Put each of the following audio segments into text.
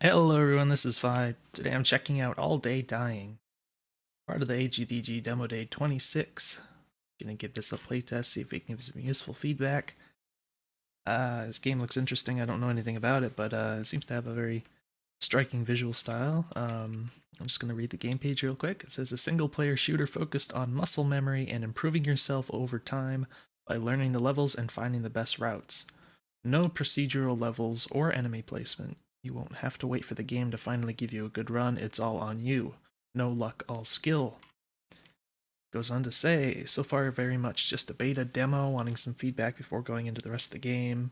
Hello everyone, this is Fi. Today I'm checking out All Day Dying, part of the AGDG Demo Day 26. Gonna give this a playtest, see if we can give some useful feedback. This game looks interesting. I don't know anything about it, but it seems to have a very striking visual style. I'm just gonna read the game page real quick. It says a single-player shooter focused on muscle memory and improving yourself over time by learning the levels and finding the best routes. No procedural levels or enemy placement. You won't have to wait for the game to finally give you a good run, it's all on you. No luck, all skill. Goes on to say, so far very much just a beta demo, wanting some feedback before going into the rest of the game.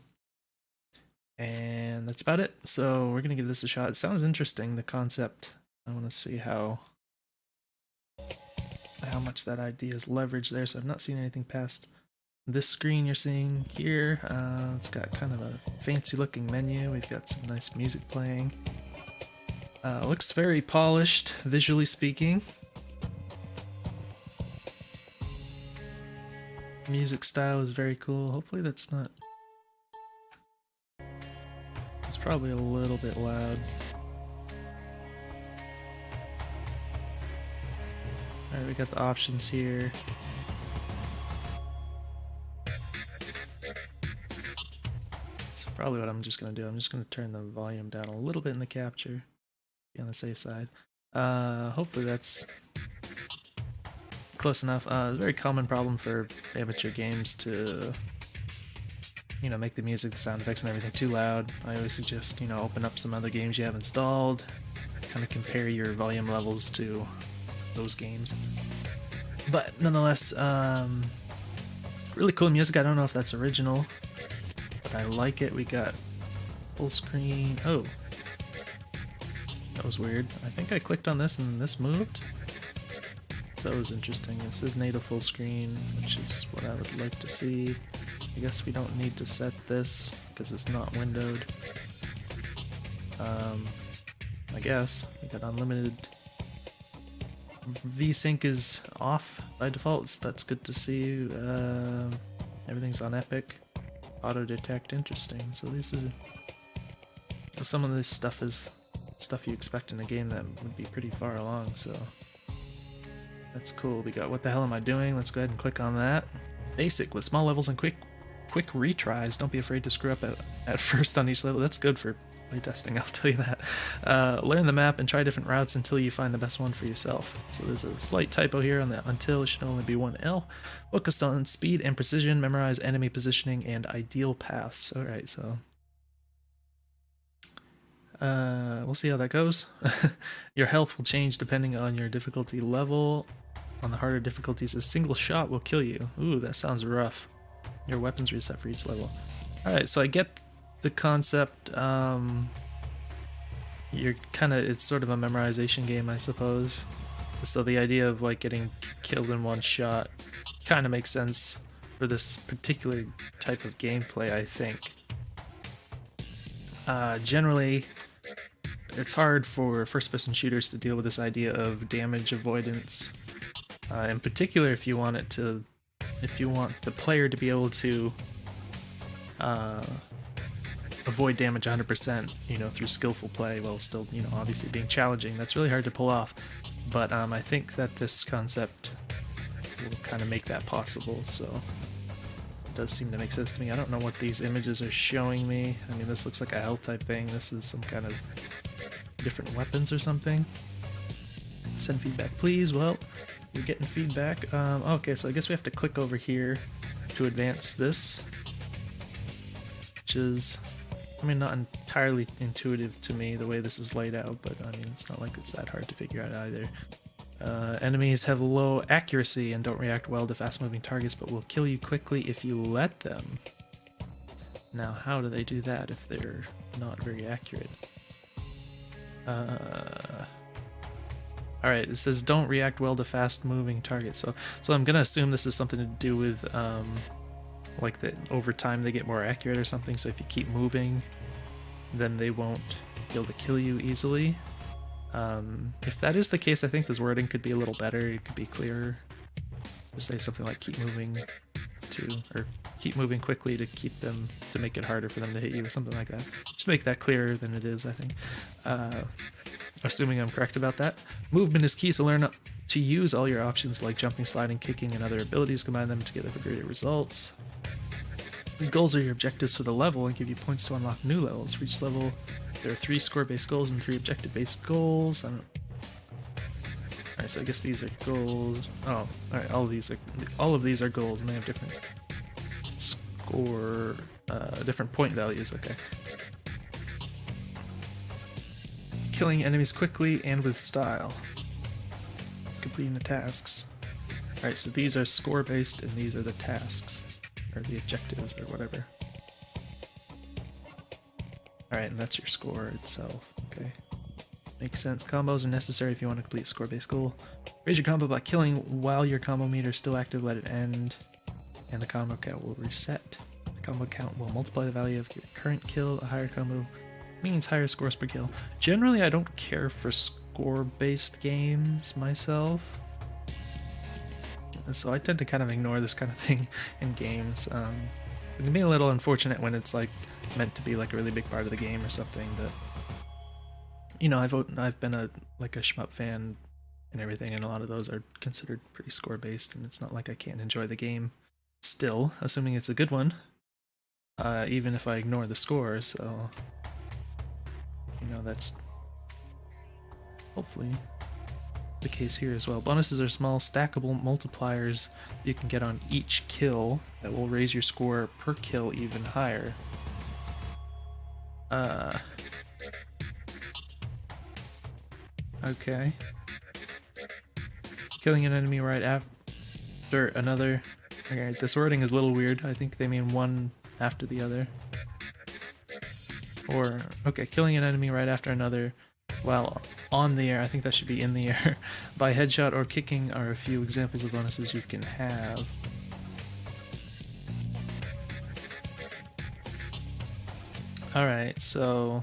And that's about it, so we're gonna give this a shot. It sounds interesting, the concept. I wanna see how much that idea is leveraged there, so I've not seen anything past this screen you're seeing here. It's got kind of a fancy looking menu. We've got some nice music playing. Looks very polished, visually speaking. Music style is very cool. Hopefully that's not... It's probably a little bit loud. Alright, we got the options here. So probably what I'm just going to do, I'm just going to turn the volume down a little bit in the capture. Be on the safe side. Hopefully that's close enough. It's a very common problem for amateur games to, make the music, the sound effects, and everything too loud. I always suggest, open up some other games you have installed, kind of compare your volume levels to those games. But nonetheless, really cool music. I don't know if that's original, but I like it. We got full screen. Oh, that was weird. I think I clicked on this and this moved. So that was interesting. It says native full screen, which is what I would like to see. I guess we don't need to set this because it's not windowed. I guess we got unlimited. VSync is off by default, so that's good to see. Everything's on Epic. Auto detect, interesting. So these are some of this stuff is stuff you expect in a game that would be pretty far along, so that's cool. We got what the hell am I doing? Let's go ahead and click on that. Basic with small levels and quick retries. Don't be afraid to screw up at first on each level. That's good for playtesting, I'll tell you that. Learn the map and try different routes until you find the best one for yourself. So there's a slight typo here on the until. It should only be one L. Focused on speed and precision. Memorize enemy positioning and ideal paths. Alright, so we'll see how that goes. Your health will change depending on your difficulty level. On the harder difficulties, a single shot will kill you. Ooh, that sounds rough. Your weapons reset for each level. Alright, so I get the concept. It's sort of a memorization game, I suppose. So the idea of like getting killed in one shot kind of makes sense for this particular type of gameplay, I think. Generally, it's hard for first-person shooters to deal with this idea of damage avoidance. In particular, if you want the player to be able to avoid damage 100%, through skillful play, while still, obviously being challenging. That's really hard to pull off. But I think that this concept will kind of make that possible. So it does seem to make sense to me. I don't know what these images are showing me. I mean, this looks like a health type thing. This is some kind of different weapons or something. Send feedback, please. Well, you're getting feedback. Okay, so I guess we have to click over here to advance this, which is, not entirely intuitive to me the way this is laid out, but it's not like it's that hard to figure out either. Enemies have low accuracy and don't react well to fast-moving targets, but will kill you quickly if you let them. Now, how do they do that if they're not very accurate? Alright, it says don't react well to fast-moving targets. So I'm gonna assume this is something to do with, like that over time they get more accurate or something, so if you keep moving, then they won't be able to kill you easily. If that is the case, I think this wording could be a little better. It could be clearer. Just say something like keep moving to, or keep moving quickly to keep them, to make it harder for them to hit you, or something like that. Just make that clearer than it is, I think. Assuming I'm correct about that. Movement is key, so learn to use all your options like jumping, sliding, kicking, and other abilities. Combine them together for greater results. The goals are your objectives for the level and give you points to unlock new levels. For each level, there are 3 score-based goals and 3 objective-based goals. Alright, so I guess these are goals. Oh, alright, all of these are goals, and they have different score, different point values. Okay. Killing enemies quickly and with style. Completing the tasks. Alright, so these are score-based, and these are the tasks. Or the objectives, or whatever. Alright, and that's your score itself. Okay. Makes sense. Combos are necessary if you want to complete a score-based goal. Raise your combo by killing while your combo meter is still active, let it end, and the combo count will reset. The combo count will multiply the value of your current kill. A higher combo means higher scores per kill. Generally, I don't care for score-based games myself. So I tend to kind of ignore this kind of thing in games. It can be a little unfortunate when it's like meant to be like a really big part of the game or something. But you know, I've been a shmup fan and everything, and a lot of those are considered pretty score based, and it's not like I can't enjoy the game still, assuming it's a good one. Even if I ignore the score, so you know that's hopefully the case here as well. Bonuses are small stackable multipliers you can get on each kill that will raise your score per kill even higher. Okay. Killing an enemy right after another. Okay, this wording is a little weird. I think they mean one after the other. Or, okay, killing an enemy right after another while on the air, I think that should be in the air, by headshot or kicking are a few examples of bonuses you can have. Alright, so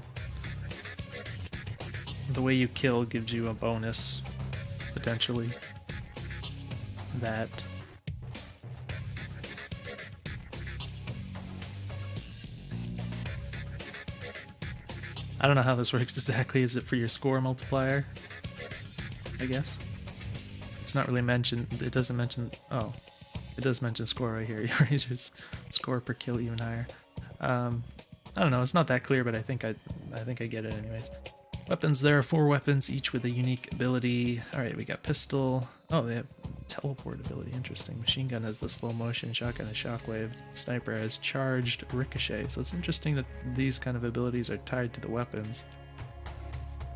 the way you kill gives you a bonus, potentially, that I don't know how this works exactly. Is it for your score multiplier? I guess. It's not really mentioned. It doesn't mention. Oh, it does mention score right here. You raise your score per kill even higher. I don't know. It's not that clear, but I think I get it anyways. Weapons. There are 4 weapons, each with a unique ability. All right, we got pistol. Oh, they have teleport ability. Interesting. Machine gun has the slow motion. Shotgun has shockwave. Sniper has charged ricochet. So it's interesting that these kind of abilities are tied to the weapons,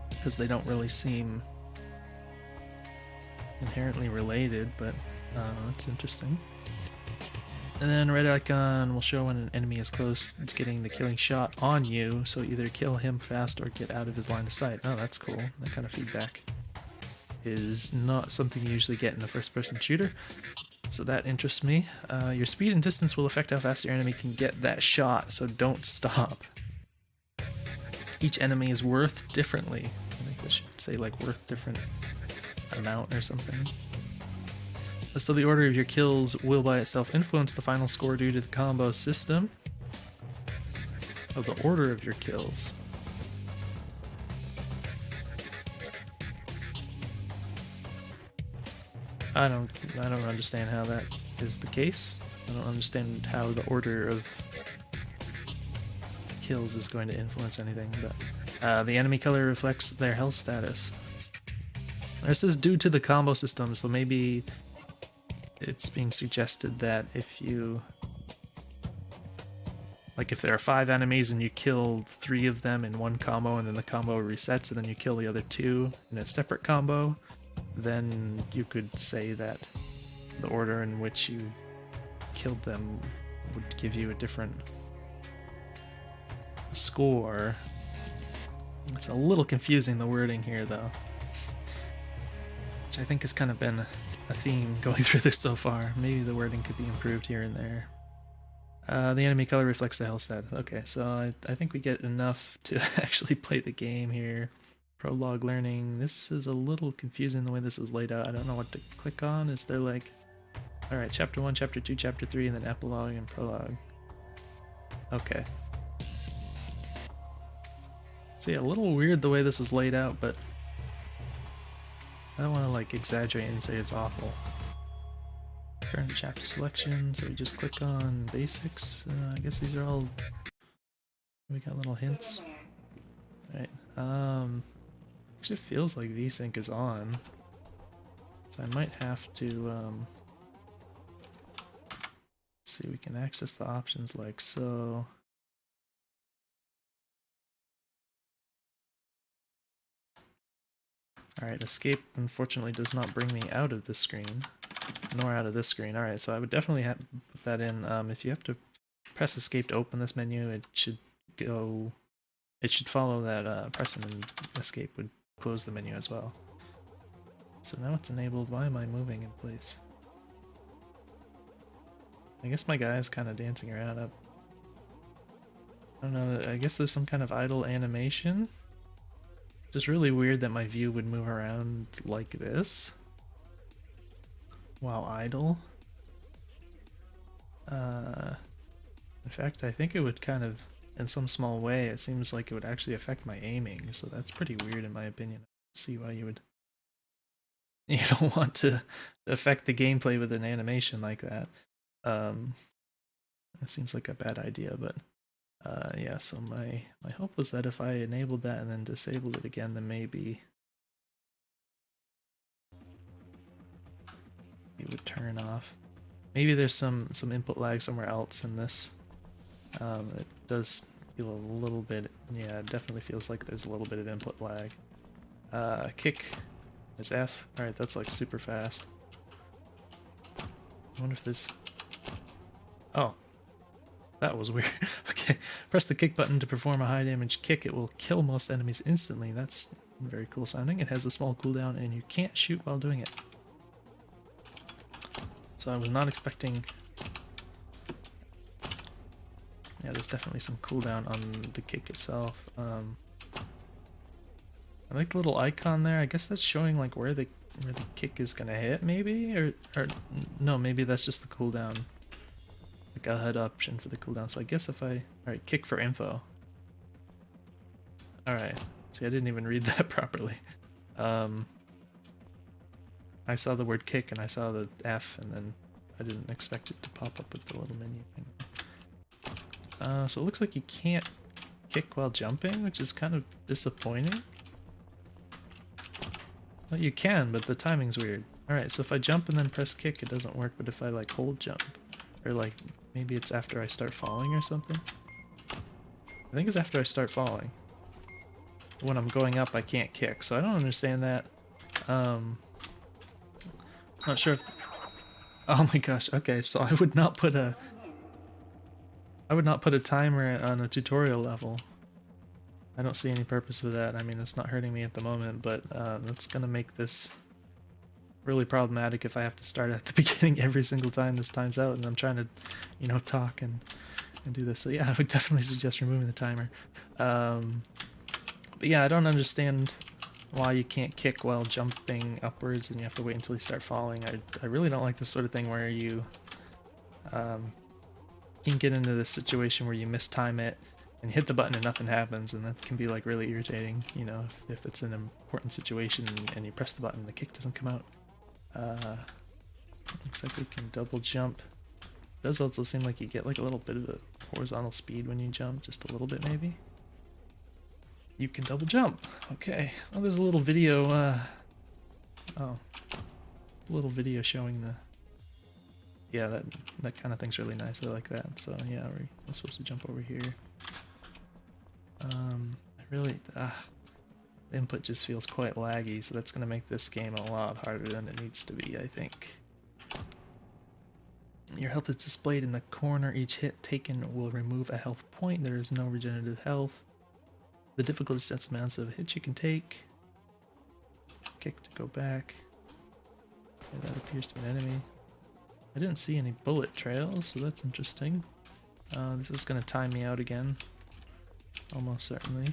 because they don't really seem inherently related, but that's interesting. And then red icon will show when an enemy is close to getting the killing shot on you, so either kill him fast or get out of his line of sight. Oh, that's cool. That kind of feedback is not something you usually get in a first-person shooter, so that interests me. Your speed and distance will affect how fast your enemy can get that shot, so don't stop. Each enemy is worth differently. I think they should say like worth different amount or something. So the order of your kills will by itself influence the final score due to the combo system. Oh, the order of your kills. I don't understand how that is the case. I don't understand how the order of kills is going to influence anything, but the enemy color reflects their health status. This is due to the combo system, so maybe it's being suggested that if you, like if there are 5 enemies and you kill 3 of them in one combo and then the combo resets and then you kill the other 2 in a separate combo, then you could say that the order in which you killed them would give you a different score. It's a little confusing, the wording here, though, which I think has kind of been a theme going through this so far. Maybe the wording could be improved here and there. The enemy color reflects the health stat. Okay, so I think we get enough to actually play the game here. Prologue learning. This is a little confusing the way this is laid out. I don't know what to click on. Is there like Alright, chapter 1, chapter 2, chapter 3, and then epilogue and prologue. Okay. See, a little weird the way this is laid out, but I don't want to like exaggerate and say it's awful. Current chapter selection, so we just click on basics. I guess these are all... We got little hints. Alright, actually feels like VSync is on. So I might have to, let's see, we can access the options like so. Alright, escape unfortunately does not bring me out of this screen, nor out of this screen. Alright, so I would definitely have to put that in. If you have to press escape to open this menu, it should follow that pressing and escape would close the menu as well. So now it's enabled. Why am I moving in place? I guess my guy is kind of dancing around up. I don't know, I guess there's some kind of idle animation. Just really weird that my view would move around like this while idle. In fact, I think it would kind of, in some small way, it seems like it would actually affect my aiming, so that's pretty weird in my opinion. See why you don't want to affect the gameplay with an animation like that. It seems like a bad idea, but yeah, so my hope was that if I enabled that and then disabled it again, then maybe it would turn off. Maybe there's some input lag somewhere else in this. It does feel a little bit, yeah, it definitely feels like there's a little bit of input lag. Kick is F. Alright, that's like super fast. I wonder if this... Oh. That was weird. Okay, press the kick button to perform a high damage kick. It will kill most enemies instantly. That's very cool sounding. It has a small cooldown and you can't shoot while doing it. So I was not expecting... Yeah, there's definitely some cooldown on the kick itself. I like the little icon there. I guess that's showing like where the kick is gonna hit, maybe? Or no, maybe that's just the cooldown. Like a HUD option for the cooldown. So I guess if I... Alright, kick for info. Alright. See, I didn't even read that properly. I saw the word kick and I saw the F and then I didn't expect it to pop up with the little menu thing. So it looks like you can't kick while jumping, which is kind of disappointing. Well, you can, but the timing's weird. Alright, so if I jump and then press kick, it doesn't work, but if I like hold jump, or like maybe it's after I start falling or something. I think it's after I start falling. When I'm going up, I can't kick, so I don't understand that. Not sure if... Oh my gosh, okay, so I would not put a timer on a tutorial level. I don't see any purpose for that. I mean, it's not hurting me at the moment, but that's gonna make this really problematic if I have to start at the beginning every single time this times out and I'm trying to, you know, talk and do this. So yeah, I would definitely suggest removing the timer. But yeah, I don't understand why you can't kick while jumping upwards and you have to wait until you start falling. I really don't like this sort of thing where you can get into this situation where you mistime it and hit the button and nothing happens, and that can be like really irritating, you know, if it's an important situation and you press the button and the kick doesn't come out. Looks like we can double jump. It does also seem like you get like a little bit of a horizontal speed when you jump, just a little bit maybe. You can double jump. Okay. Oh, there's a little video. Oh, a little video showing the. Yeah, that kind of thing's really nice. I like that. So yeah, we're supposed to jump over here. I really, the input just feels quite laggy, so that's gonna make this game a lot harder than it needs to be, I think. Your health is displayed in the corner. Each hit taken will remove a health point. There is no regenerative health. The difficulty sets amounts of hits you can take. Kick to go back. Okay, that appears to be an enemy. I didn't see any bullet trails, so that's interesting. This is going to time me out again. Almost certainly.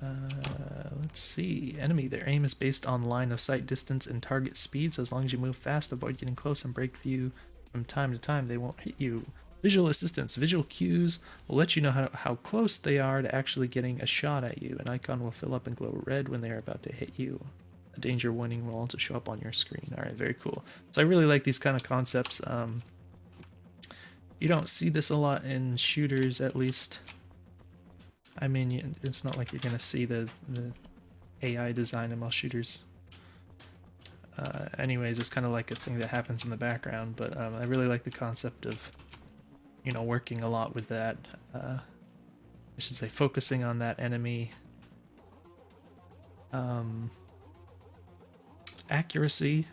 Let's see. Enemy. Their aim is based on line of sight distance and target speed, so as long as you move fast, avoid getting close, and break view from time to time, they won't hit you. Visual assistance. Visual cues will let you know how close they are to actually getting a shot at you. An icon will fill up and glow red when they are about to hit you. A danger warning will also show up on your screen. Alright, very cool. So I really like these kind of concepts. You don't see this a lot in shooters, at least. I mean, it's not like you're going to see the AI design in most shooters. Anyways, it's kind of like a thing that happens in the background, but I really like the concept of, you know, working a lot with that. I should say focusing on that enemy accuracy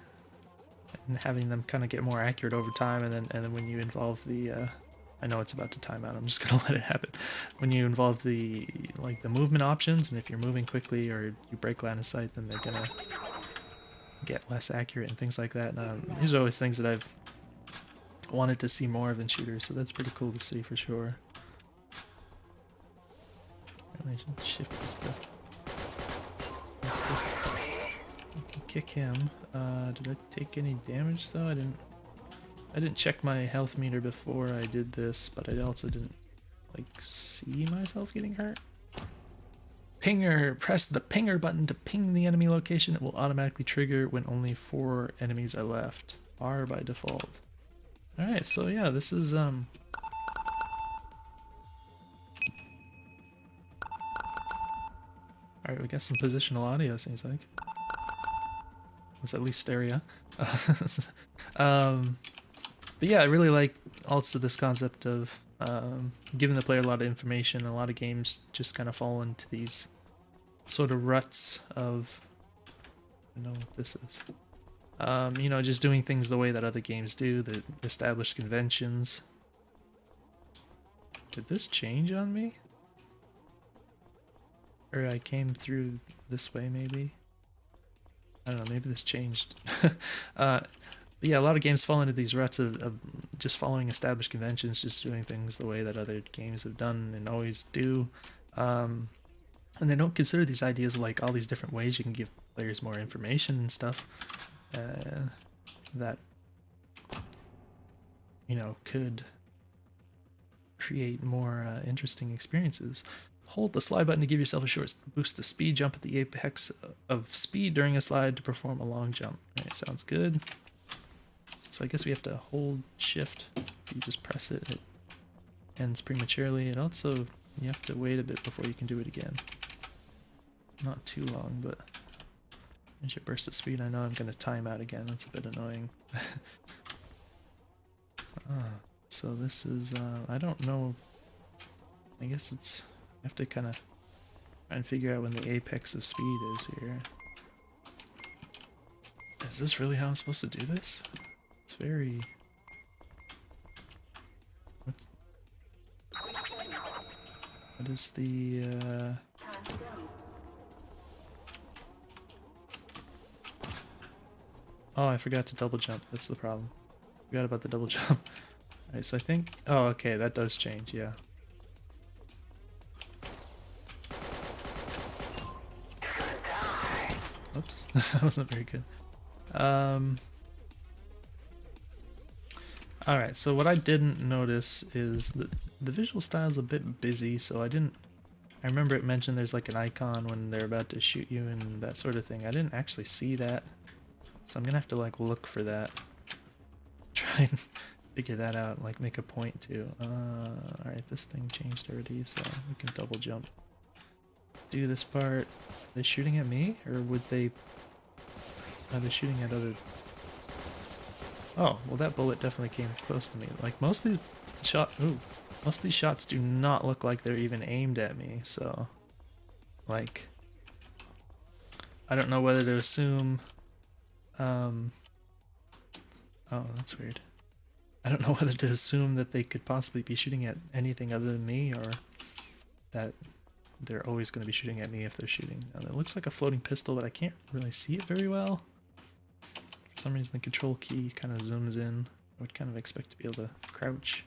and having them kind of get more accurate over time, and then when you involve the I know it's about to time out, I'm just gonna let it happen. When you involve the movement options, and if you're moving quickly or you break line of sight, then they're gonna get less accurate and things like that. These are always things that I've wanted to see more of in shooters, so that's pretty cool to see for sure. Shift is the... kick him. Did I take any damage though? I didn't check my health meter before I did this, but I also didn't like see myself getting hurt. Pinger! Press the pinger button to ping the enemy location. It will automatically trigger when only 4 enemies are left. R by default. Alright, so yeah, this is alright, we got some positional audio, seems like. It's at least stereo. But yeah, I really like also this concept of giving the player a lot of information. A lot of games just kind of fall into these sort of ruts of, I don't know what this is. You know, just doing things the way that other games do, the established conventions. Did this change on me? Or I came through this way, maybe? I don't know, maybe this changed. But yeah, a lot of games fall into these ruts of just following established conventions, just doing things the way that other games have done and always do. And they don't consider these ideas of like all these different ways you can give players more information and stuff that, you know, could create more interesting experiences. Hold the slide button to give yourself a short boost to speed. Jump at the apex of speed during a slide to perform a long jump. Alright, sounds good. So I guess we have to hold shift. If you just press it, it ends prematurely. And also, you have to wait a bit before you can do it again. Not too long, but as your burst of speed, I know I'm going to time out again. That's a bit annoying. So this is, I don't know. I guess it's, I have to kind of try and figure out when the apex of speed is here. Is this really how I'm supposed to do this? It's very... What is the... Oh, I forgot to double jump. That's the problem. Forgot about the double jump. Alright, so I think... Oh, okay, that does change, yeah. Oops, that wasn't very good. Alright, so what I didn't notice is that the visual style is a bit busy, so I remember it mentioned there's like an icon when they're about to shoot you and that sort of thing. I didn't actually see that, so I'm gonna have to like look for that. Try and figure that out, like make a point to. Alright, this thing changed already, so we can double jump. Do this part. Are they shooting at me, or would they... Are they shooting at other... Oh, well that bullet definitely came close to me. Like most of these shots do not look like they're even aimed at me, so... Like... I don't know whether to assume... Oh, that's weird. I don't know whether to assume that they could possibly be shooting at anything other than me, or that they're always going to be shooting at me if they're shooting. It looks like a floating pistol, but I can't really see it very well. For some reason the control key kind of zooms in. I would kind of expect to be able to crouch.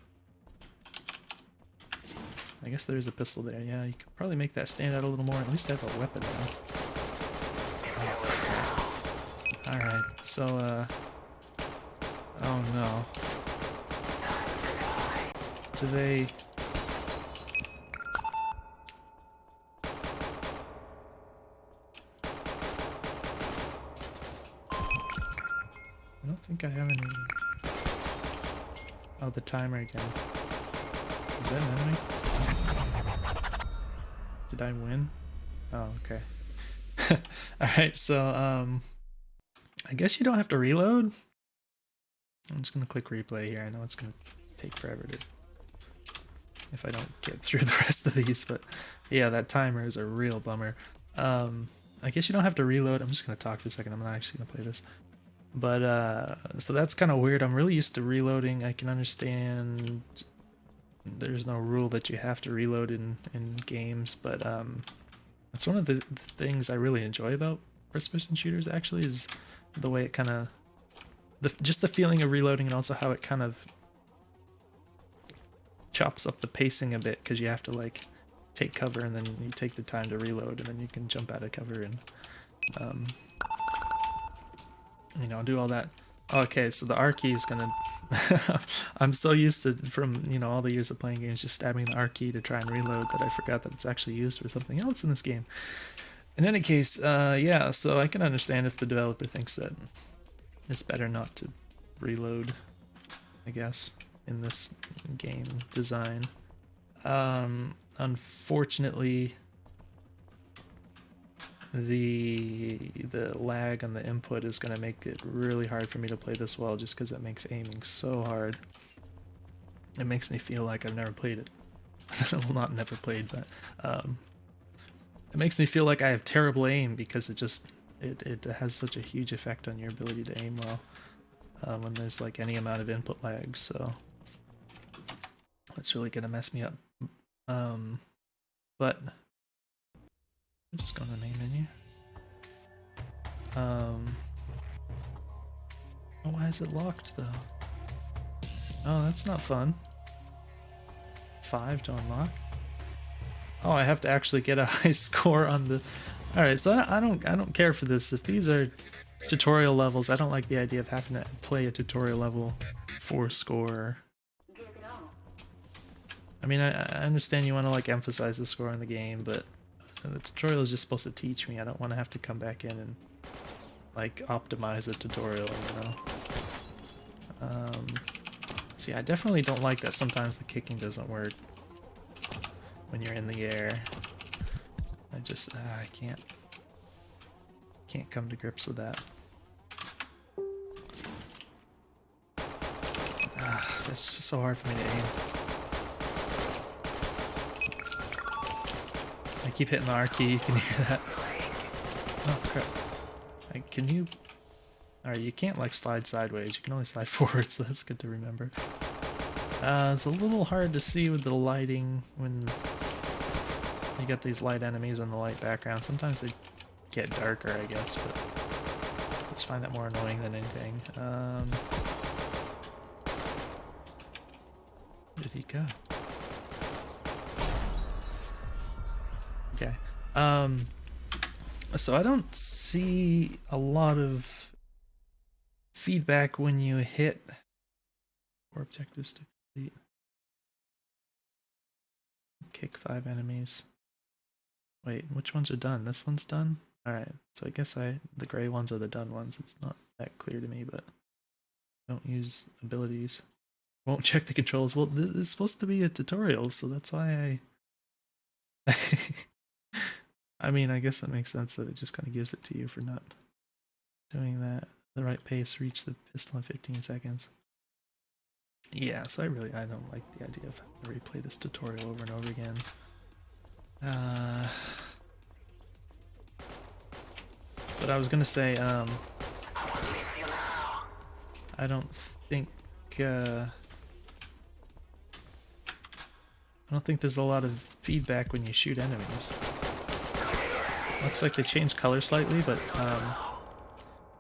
I guess there's a pistol there. Yeah, you could probably make that stand out a little more. At least have a weapon now. Alright, so, oh no. Do they... I don't think I have any... Oh, the timer again. Is that an enemy? Did I win? Oh, okay. Alright, so, I guess you don't have to reload. I'm just gonna click replay here. I know it's gonna take forever to... if I don't get through the rest of these, but yeah, that timer is a real bummer. I guess you don't have to reload. I'm just gonna talk for a second. I'm not actually gonna play this. But, so that's kind of weird. I'm really used to reloading. I can understand there's no rule that you have to reload in games, but it's one of the things I really enjoy about first-person shooters, actually, is the way it kind of... just the feeling of reloading, and also how it kind of chops up the pacing a bit, because you have to, like, take cover, and then you take the time to reload, and then you can jump out of cover and... you know, do all that. Okay, so the R key is gonna... I'm so used to, from, you know, all the years of playing games, just stabbing the R key to try and reload, that I forgot that it's actually used for something else in this game. In any case, yeah, so I can understand if the developer thinks that it's better not to reload, I guess, in this game design. Unfortunately... the lag on the input is going to make it really hard for me to play this well, just because it makes aiming so hard. It makes me feel like I've never played it. Well, not never played, but it makes me feel like I have terrible aim, because it has such a huge effect on your ability to aim well when there's like any amount of input lag, so it's really going to mess me up. But I'm just going to main menu. Oh, why is it locked though? Oh, that's not fun. 5 to unlock. Oh, I have to actually get a high score on the... Alright, so I don't care for this. If these are tutorial levels, I don't like the idea of having to play a tutorial level for score. I mean, I understand you want to like emphasize the score in the game, but the tutorial is just supposed to teach me. I don't want to have to come back in and like optimize the tutorial, you know. See, I definitely don't like that sometimes the kicking doesn't work when you're in the air. I just I can't come to grips with that. It's just so hard for me to aim. I keep hitting the R key, you can hear that. Oh crap. Like, can you... Alright, you can't like slide sideways, you can only slide forward, so that's good to remember. It's a little hard to see with the lighting when you got these light enemies on the light background. Sometimes they get darker, I guess, but I just find that more annoying than anything. Where did he go? Okay. So I don't see a lot of feedback when you hit 4 objectives to complete. Kick 5 enemies. Wait, which ones are done? This one's done? Alright, so I guess the gray ones are the done ones. It's not that clear to me, but don't use abilities. Won't check the controls. Well, this is supposed to be a tutorial, so that's why I... I mean, I guess that makes sense that it just kind of gives it to you for not doing that. The right pace, reach the pistol in 15 seconds. Yeah, so I don't like the idea of having to replay this tutorial over and over again. But I was gonna say, I don't think, I don't think there's a lot of feedback when you shoot enemies. Looks like they changed color slightly, but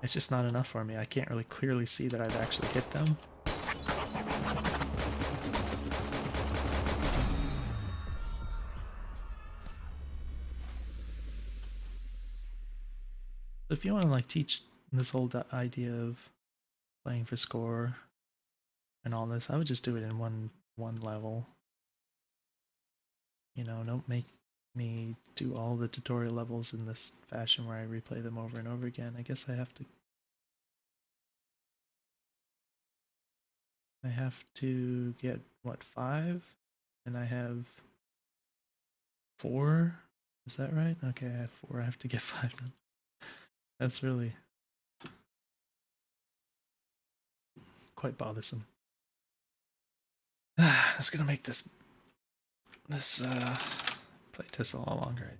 it's just not enough for me. I can't really clearly see that I've actually hit them. If you want to like teach this whole idea of playing for score and all this, I would just do it in one level. You know, don't make me do all the tutorial levels in this fashion where I replay them over and over again. I guess I have to get what, 5? And I have 4? Is that right? Okay, I have 4. I have to get 5 then. That's really quite bothersome. It's gonna make this playtest a lot longer.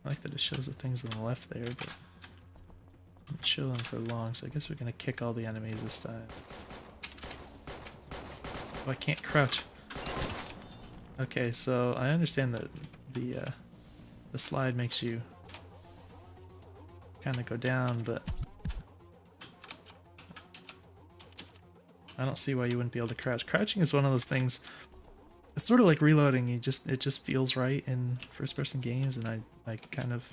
I like that it shows the things on the left there, but it didn't show them for long, so I guess we're gonna kick all the enemies this time. Oh, I can't crouch. Okay, so I understand that the slide makes you kind of go down, but I don't see why you wouldn't be able to crouch. Crouching is one of those things. It's sort of like reloading. It just feels right in first-person games, and I kind of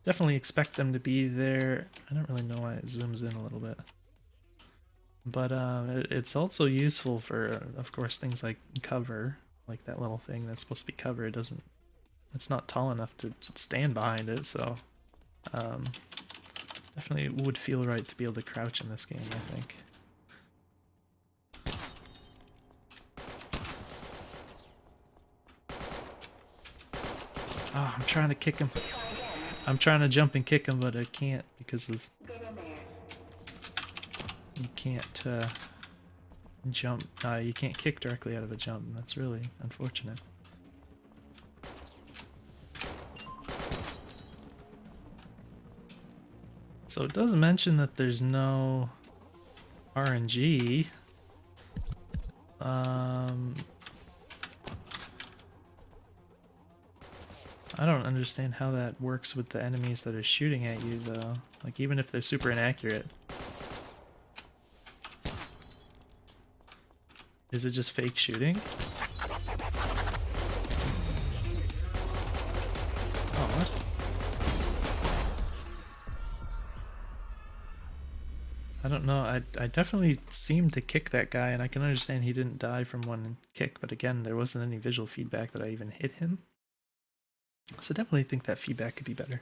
definitely expect them to be there. I don't really know why it zooms in a little bit, but it's also useful for, of course, things like cover, like that little thing that's supposed to be cover. It's not tall enough to stand behind it, so definitely would feel right to be able to crouch in this game, I think. Oh, I'm trying to kick him. I'm trying to jump and kick him, but I can't because of... You can't jump. You can't kick directly out of a jump. That's really unfortunate. So it does mention that there's no RNG. I don't understand how that works with the enemies that are shooting at you, though. Like, even if they're super inaccurate. Is it just fake shooting? Oh, what? I don't know. I definitely seemed to kick that guy, and I can understand he didn't die from one kick, but again, there wasn't any visual feedback that I even hit him. So definitely think that feedback could be better.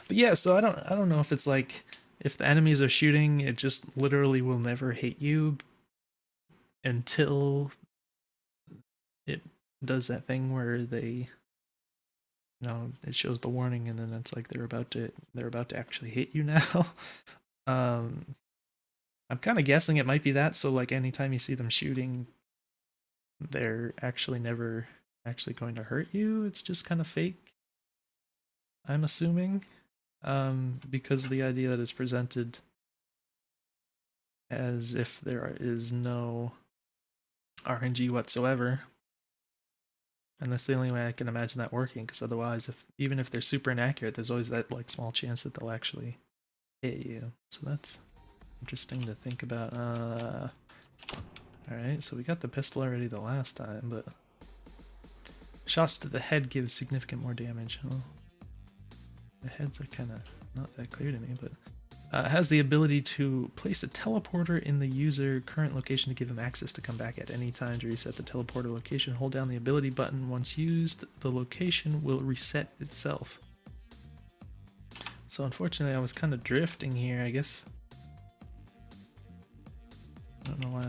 But yeah, so I don't know if it's like, if the enemies are shooting, it just literally will never hit you until it does that thing where they, it shows the warning, and then it's like they're about to actually hit you now. I'm kind of guessing it might be that, so like anytime you see them shooting, they're actually never actually going to hurt you. It's just kind of fake, I'm assuming, because of the idea that is presented as if there is no RNG whatsoever. And that's the only way I can imagine that working, because otherwise, even if they're super inaccurate, there's always that like small chance that they'll actually hit you. So that's interesting to think about. Alright, so we got the pistol already the last time, but shots to the head give significant more damage. Well, the heads are kind of not that clear to me, but has the ability to place a teleporter in the user current location to give them access to come back at any time. To reset the teleporter location, hold down the ability button. Once used, the location will reset itself. So unfortunately I was kind of drifting here, I guess. I don't know why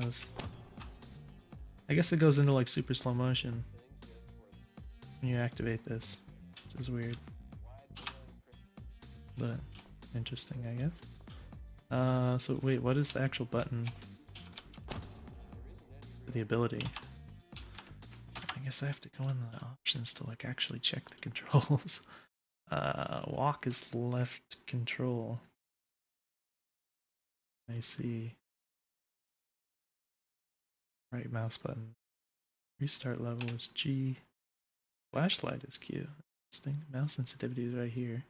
I guess it goes into like super slow motion when you activate this, which is weird. But interesting, I guess. So wait, what is the actual button for the ability? I guess I have to go in the options to like actually check the controls. Walk is left control. I see. Right mouse button. Restart level is G. Flashlight is Q. Interesting. Mouse sensitivity is right here,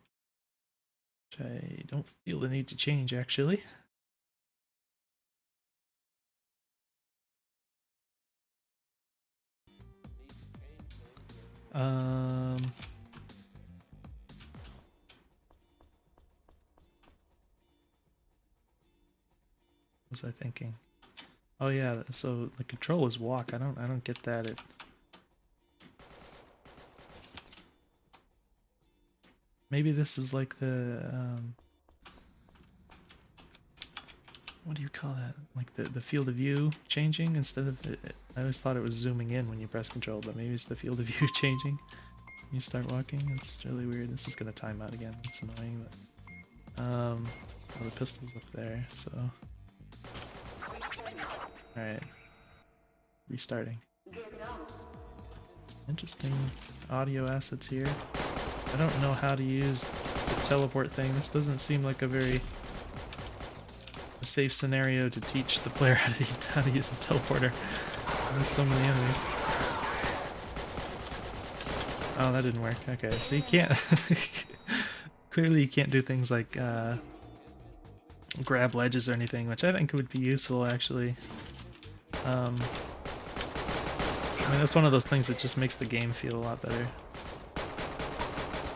which I don't feel the need to change actually. was I thinking? Oh yeah, so the control is walk. I don't get that. Maybe this is like the what do you call that? Like the field of view changing instead of I always thought it was zooming in when you press control, but maybe it's the field of view changing. You start walking. It's really weird. This is gonna time out again. It's annoying, but well, the pistol's up there, so all right, restarting. Interesting audio assets here. I don't know how to use the teleport thing. This doesn't seem like a very safe scenario to teach the player how to use a teleporter. There's so many enemies. Oh, that didn't work. Okay, so you can't... Clearly you can't do things like grab ledges or anything, which I think would be useful, actually. I mean, that's one of those things that just makes the game feel a lot better.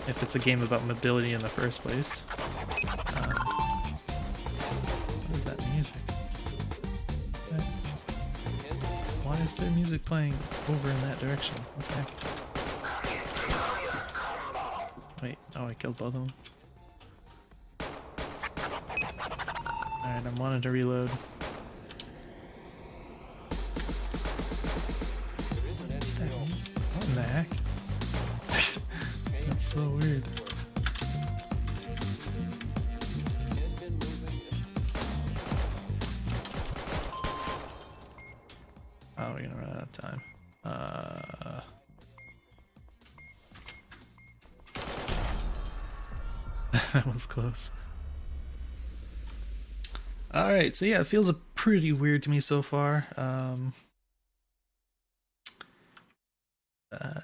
If it's a game about mobility in the first place. What is that music? Why is there music playing over in that direction? What's happening? Wait, oh, I killed both of them. Alright, I'm wanting to reload. What's that music? What in the heck? That's so weird. Oh, we're gonna run out of time. That was close. Alright, so yeah, it feels pretty weird to me so far.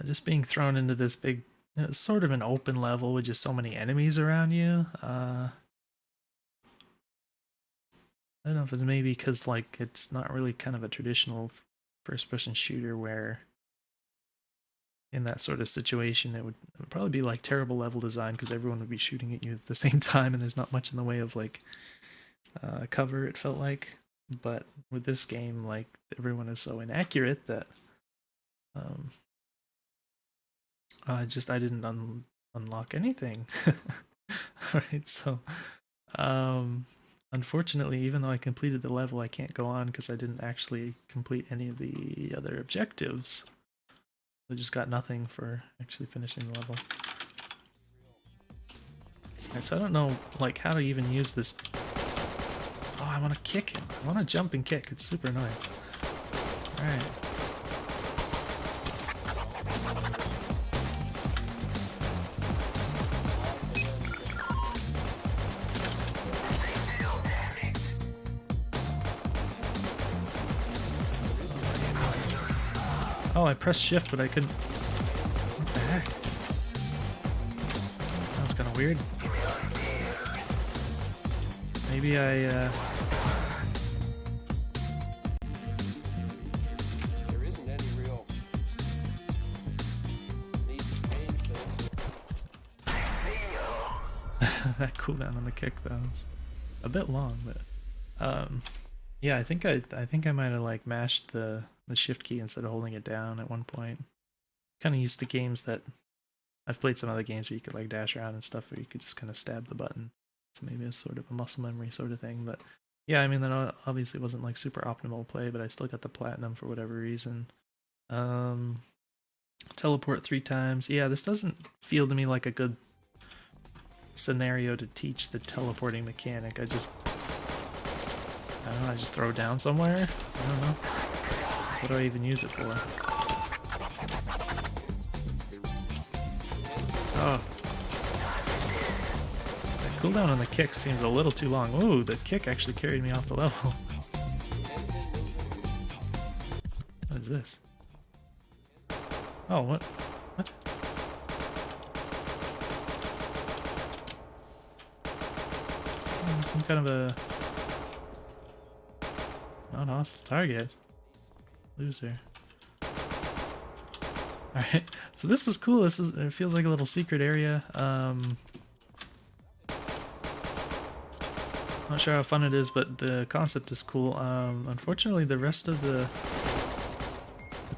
Just being thrown into this big, it's sort of an open level with just so many enemies around you. I don't know if it's maybe because like it's not really kind of a traditional first-person shooter where in that sort of situation it would probably be like terrible level design because everyone would be shooting at you at the same time and there's not much in the way of like cover, it felt like. But with this game, like everyone is so inaccurate that I didn't unlock anything. Alright, so unfortunately, even though I completed the level, I can't go on because I didn't actually complete any of the other objectives. I just got nothing for actually finishing the level. Alright, so I don't know like how to even use this. Oh, I want to kick him. I want to jump and kick. It's super annoying. Alright. Oh, I pressed shift, but I couldn't. What the heck? That was kind of weird. Maybe I, There isn't any real that cooldown on the kick though was a bit long, but yeah, I think I might have like mashed the shift key instead of holding it down at one point. Kind of used to games that I've played some other games where you could like dash around and stuff where you could just kind of stab the button. So maybe it's sort of a muscle memory sort of thing. But yeah, I mean, that obviously wasn't like super optimal play, but I still got the platinum for whatever reason. Teleport 3 times. Yeah, this doesn't feel to me like a good scenario to teach the teleporting mechanic. I don't know, I just throw it down somewhere? I don't know. What do I even use it for? Oh. The cooldown on the kick seems a little too long. Ooh, the kick actually carried me off the level. What is this? Oh, what? What? Some kind of a not hostile target. Loser. Alright, so this is cool. It feels like a little secret area. Not sure how fun it is, but the concept is cool. Unfortunately, the rest of the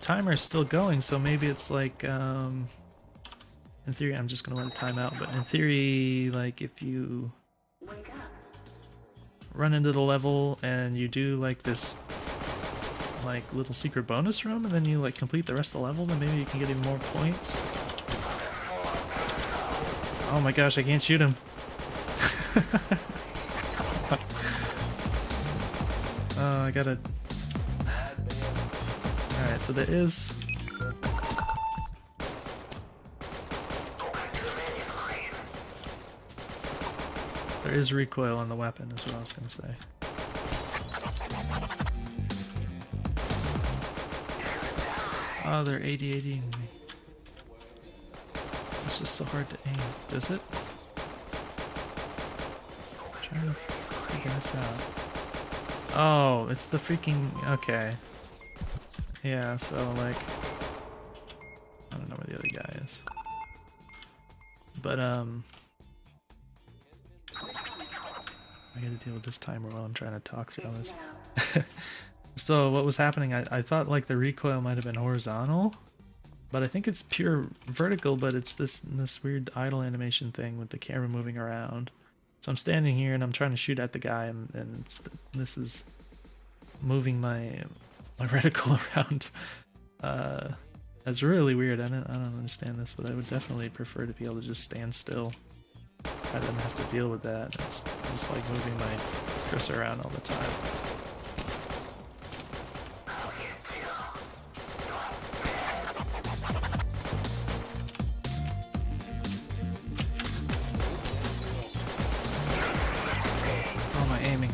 timer is still going, so maybe it's like, in theory, I'm just gonna let it time out, but in theory, like, if you run into the level and you do, like, this, like, little secret bonus room, and then you, like, complete the rest of the level, then maybe you can get even more points. Oh my gosh, I can't shoot him. Oh, I gotta... Alright, so there is... There is recoil on the weapon, is what I was gonna say. Oh, they're 80-80ing me. It's just so hard to aim. Does it? I'm trying to figure this out. Oh, it's the freaking... Okay. Yeah, so, like... I don't know where the other guy is. But, I gotta deal with this timer while I'm trying to talk through all this. So, what was happening, I thought, like, the recoil might have been horizontal. But I think it's pure vertical, but it's this weird idle animation thing with the camera moving around. So I'm standing here and I'm trying to shoot at the guy, and this is moving my reticle around. That's really weird. I don't understand this, but I would definitely prefer to be able to just stand still rather than have to deal with that. It's just like moving my cursor around all the time.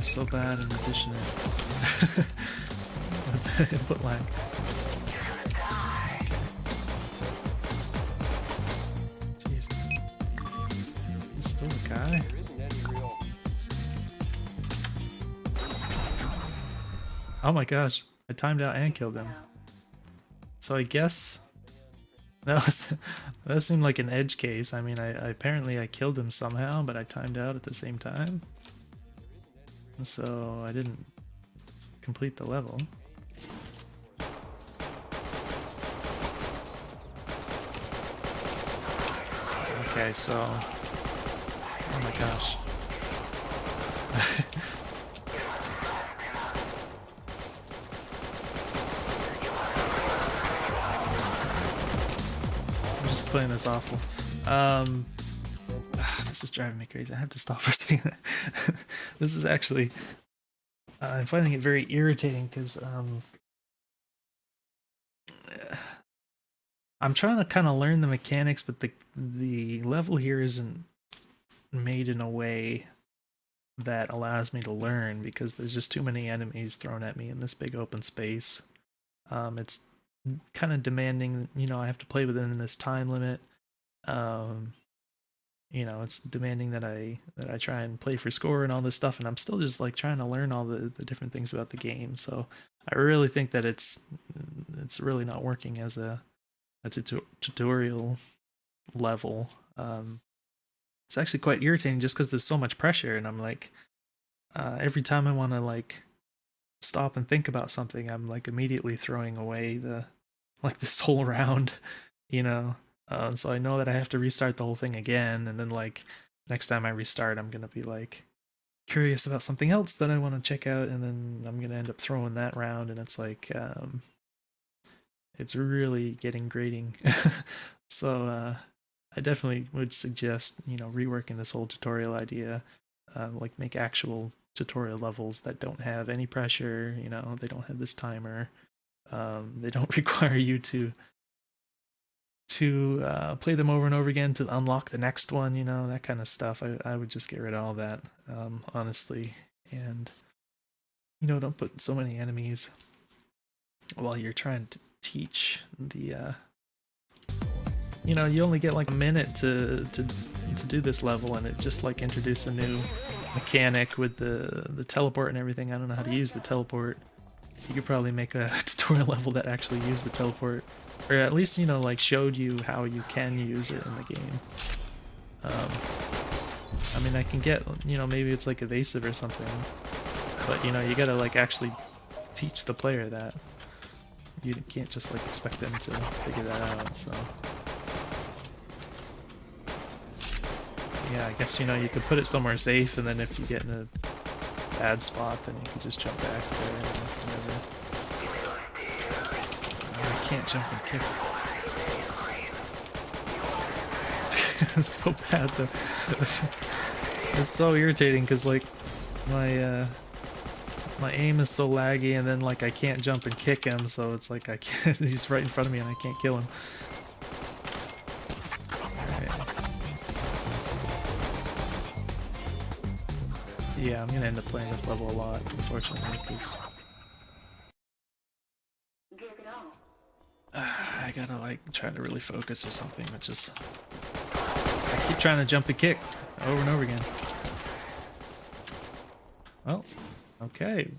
So bad in addition to the input lag. Jeez. He's still a guy? Oh my gosh, I timed out and killed him. So I guess that seemed like an edge case. I mean, apparently I killed him somehow, but I timed out at the same time. So I didn't complete the level. Okay, so... Oh my gosh. I'm just playing this awful. This is driving me crazy. I have to stop for a second. This is actually... I'm finding it very irritating because I'm trying to kind of learn the mechanics, but the level here isn't made in a way that allows me to learn because there's just too many enemies thrown at me in this big open space. It's kind of demanding, you know, I have to play within this time limit. You know, it's demanding that I try and play for score and all this stuff, and I'm still just like trying to learn all the different things about the game. So I really think that it's really not working as a tutorial level. It's actually quite irritating just because there's so much pressure, and I'm like, every time I want to like stop and think about something, I'm like immediately throwing away this whole round, you know. So I know that I have to restart the whole thing again, and then like next time I restart, I'm gonna be like curious about something else that I want to check out, and then I'm gonna end up throwing that round, and it's like it's really getting grating. So I definitely would suggest, you know, reworking this whole tutorial idea, like make actual tutorial levels that don't have any pressure, you know, they don't have this timer, they don't require you to play them over and over again to unlock the next one, you know, that kind of stuff. I would just get rid of all that, honestly. And, you know, don't put so many enemies while you're trying to teach the, you know, you only get like a minute to do this level, and it just like introduced a new mechanic with the teleport and everything. I don't know how to use the teleport. You could probably make a tutorial level that actually used the teleport. Or at least, you know, like showed you how you can use it in the game. I mean, I can get, you know, maybe it's like evasive or something, but you know, you gotta like actually teach the player that. You can't just like expect them to figure that out, so. Yeah, I guess, you know, you could put it somewhere safe, and then if you get in a bad spot, then you can just jump back there and whatever. Oh, I can't jump and kick. It's so bad though. It's so irritating because like my aim is so laggy, and then like I can't jump and kick him, so it's like I can't. He's right in front of me and I can't kill him. Yeah, I'm gonna end up playing this level a lot, unfortunately, because I gotta like try to really focus or something, which is I keep trying to jump and kick over and over again. Well, okay.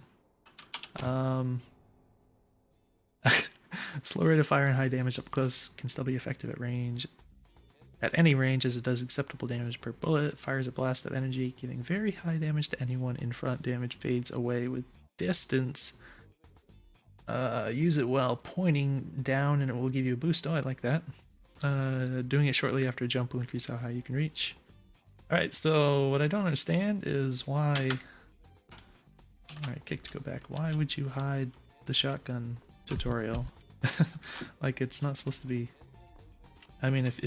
Slow rate of fire and high damage up close can still be effective at range. At any range, as it does acceptable damage per bullet, fires a blast of energy, giving very high damage to anyone in front. Damage fades away with distance. Use it while pointing down and it will give you a boost. Oh, I like that. Doing it shortly after a jump will increase how high you can reach. Alright, so what I don't understand is why... Alright, kick to go back. Why would you hide the shotgun tutorial? Like, it's not supposed to be... I mean, if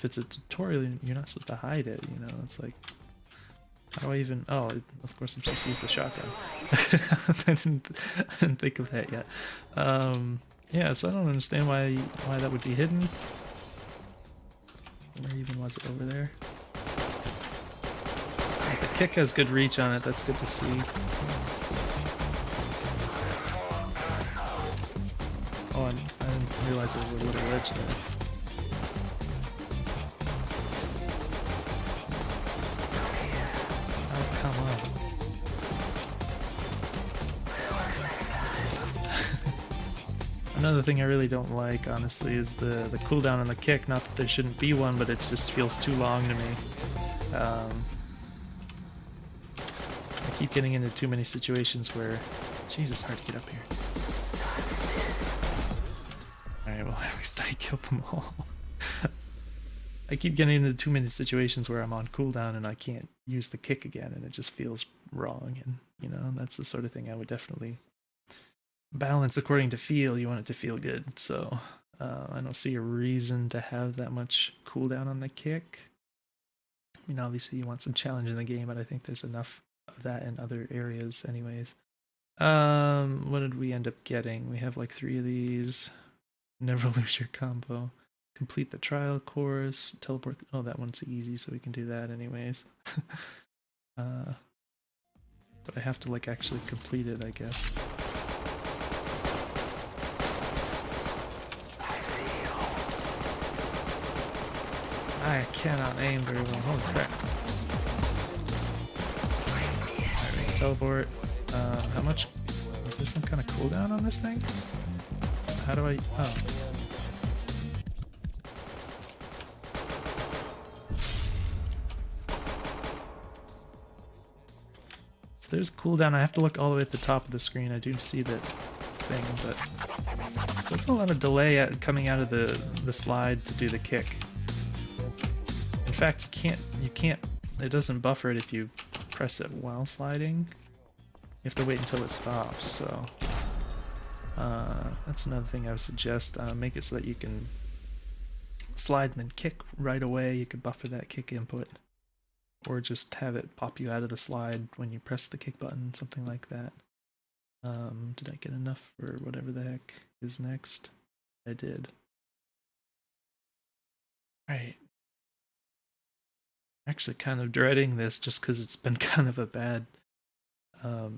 it's a tutorial, you're not supposed to hide it, you know? It's like... How do I even... Oh, of course I'm supposed to use the shotgun. I didn't think of that yet. Yeah, so I don't understand why that would be hidden. Where even was it? Over there? Like, the kick has good reach on it, that's good to see. Oh, I didn't realize there was a little ledge there. Oh, come on. Another thing I really don't like, honestly, is the cooldown on the kick. Not that there shouldn't be one, but it just feels too long to me. I keep getting into too many situations where... Jeez, it's hard to get up here. Alright, well, at least I killed them all. I keep getting into too many situations where I'm on cooldown and I can't use the kick again, and it just feels wrong, and, you know, that's the sort of thing I would definitely... balance according to feel. You want it to feel good, so I don't see a reason to have that much cooldown on the kick. I mean, obviously you want some challenge in the game, but I think there's enough of that in other areas anyways. What did we end up getting? We have like 3 of these. Never lose your combo. Complete the trial course. Teleport. Oh, that one's easy, so we can do that anyways. But I have to like actually complete it, I guess. I cannot aim very well. Holy crap. Alright, we can teleport. How much? Is there some kind of cooldown on this thing? How do I... Oh. So there's cooldown. I have to look all the way at the top of the screen. I do see that thing, but... So it's a lot of delay coming out of the slide to do the kick. In fact, you can't, it doesn't buffer it if you press it while sliding. You have to wait until it stops, so that's another thing I would suggest. Make it so that you can slide and then kick right away. You could buffer that kick input, or just have it pop you out of the slide when you press the kick button, something like that. Did I get enough for whatever the heck is next? I did. Alright. Actually kind of dreading this just because it's been kind of a bad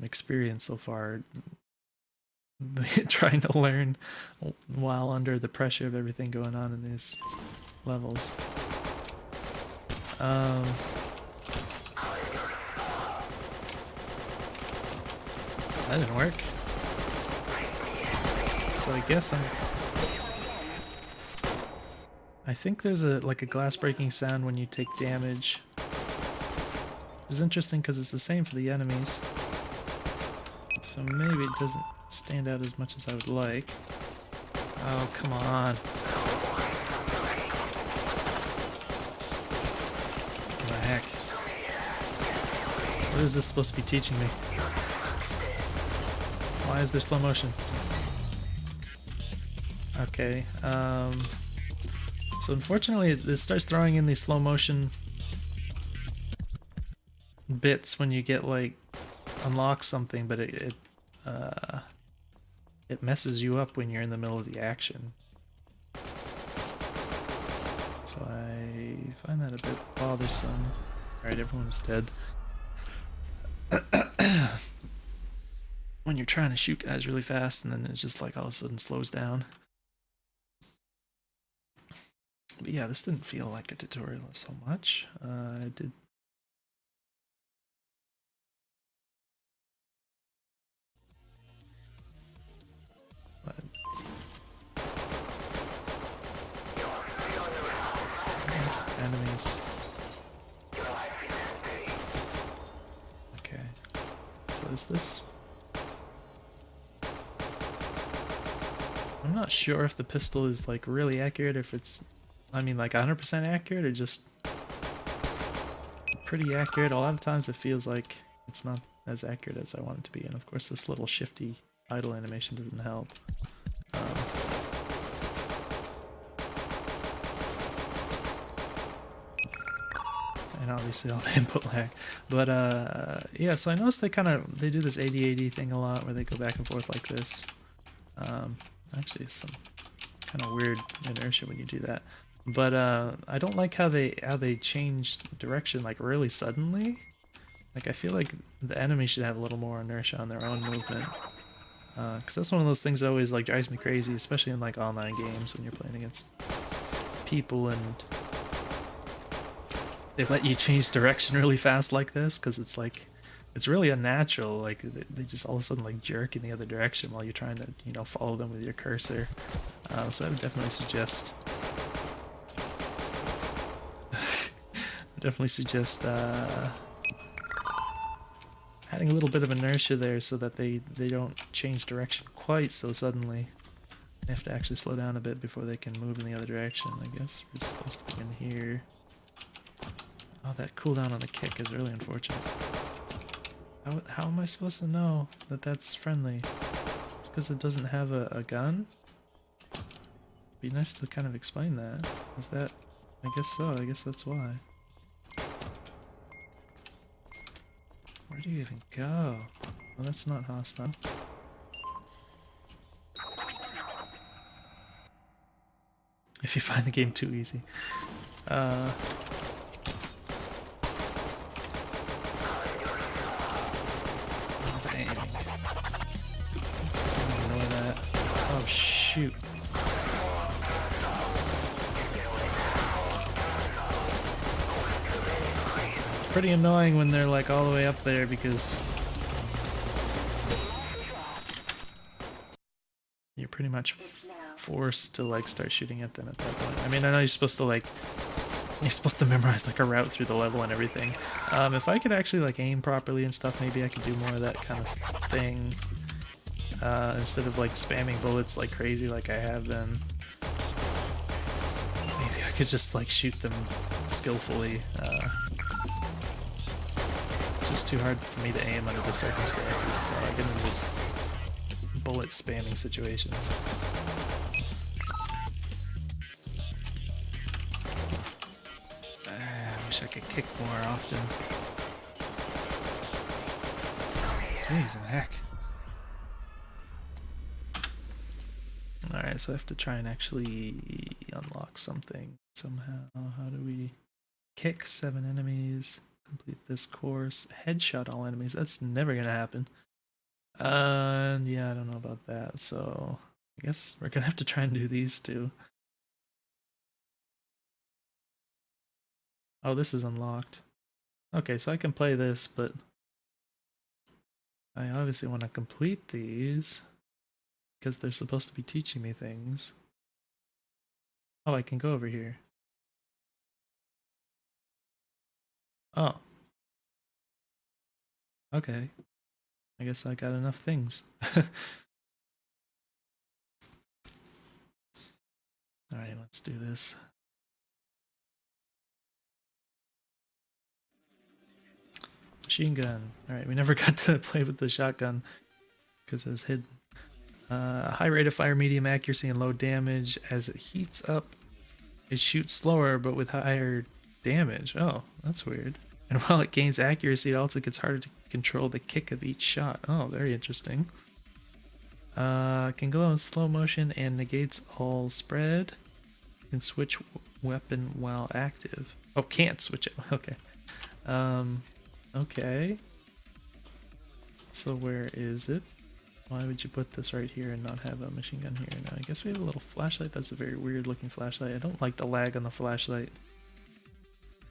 experience so far. Trying to learn while under the pressure of everything going on in these levels. That didn't work. So I guess I think there's like a glass breaking sound when you take damage. It's interesting because it's the same for the enemies. So maybe it doesn't stand out as much as I would like. Oh, come on. What the heck? What is this supposed to be teaching me? Why is there slow motion? Okay, so unfortunately it starts throwing in these slow motion bits when you get, like, unlock something, but it messes you up when you're in the middle of the action. So I find that a bit bothersome. Alright, everyone's dead. When you're trying to shoot guys really fast and then it just like all of a sudden slows down. But yeah, this didn't feel like a tutorial so much. I did. But enemies. Okay. So is this? I'm not sure if the pistol is like really accurate, if it's, I mean, like 100% accurate, or just pretty accurate. A lot of times it feels like it's not as accurate as I want it to be, and of course this little shifty idle animation doesn't help. And obviously all the input lag. But yeah, so I noticed they do this AD-AD thing a lot where they go back and forth like this. Actually, some kind of weird inertia when you do that. But I don't like how they change direction like really suddenly. Like I feel like the enemy should have a little more inertia on their own movement. Because that's one of those things that always like drives me crazy, especially in like online games when you're playing against people and they let you change direction really fast like this, because it's like it's really unnatural. Like they just all of a sudden like jerk in the other direction while you're trying to, you know, follow them with your cursor. So I would definitely suggest adding a little bit of inertia there so that they don't change direction quite so suddenly. They have to actually slow down a bit before they can move in the other direction. I guess we're supposed to be in here. Oh, that cooldown on the kick is really unfortunate. How am I supposed to know that that's friendly? It's because it doesn't have a gun? Be nice to kind of explain that. Is that... I guess so, I guess that's why. Where do you even go? Well, that's not hostile. If you find the game too easy. Ignore that. Oh shoot. It's pretty annoying when they're like all the way up there because you're pretty much forced to like start shooting at them at that point. I mean, I know you're supposed to memorize like a route through the level and everything. If I could actually like aim properly and stuff, maybe I could do more of that kind of thing. Instead of like spamming bullets like crazy like I have been. Maybe I could just like shoot them skillfully. It's just too hard for me to aim under the circumstances, so I get into these bullet spamming situations. I wish I could kick more often. Jeez, the heck. Alright, so I have to try and actually unlock something somehow. How do we kick 7 enemies, complete this course, headshot all enemies? That's never gonna happen. Yeah, I don't know about that, so I guess we're gonna have to try and do these two. Oh, this is unlocked. Okay, so I can play this, but I obviously want to complete these because they're supposed to be teaching me things. Oh, I can go over here. Oh. Okay. I guess I got enough things. Alright, let's do this. Machine gun. Alright, we never got to play with the shotgun because it was hidden. High rate of fire, medium accuracy, and low damage. As it heats up, it shoots slower but with higher damage. Oh, that's weird. And while it gains accuracy, it also gets harder to control the kick of each shot. Oh, very interesting. Can glow in slow motion and negates all spread. Can switch weapon while active. Oh, can't switch it. Okay. Okay. So where is it? Why would you put this right here and not have a machine gun here? Now, I guess we have a little flashlight. That's a very weird looking flashlight. I don't like the lag on the flashlight.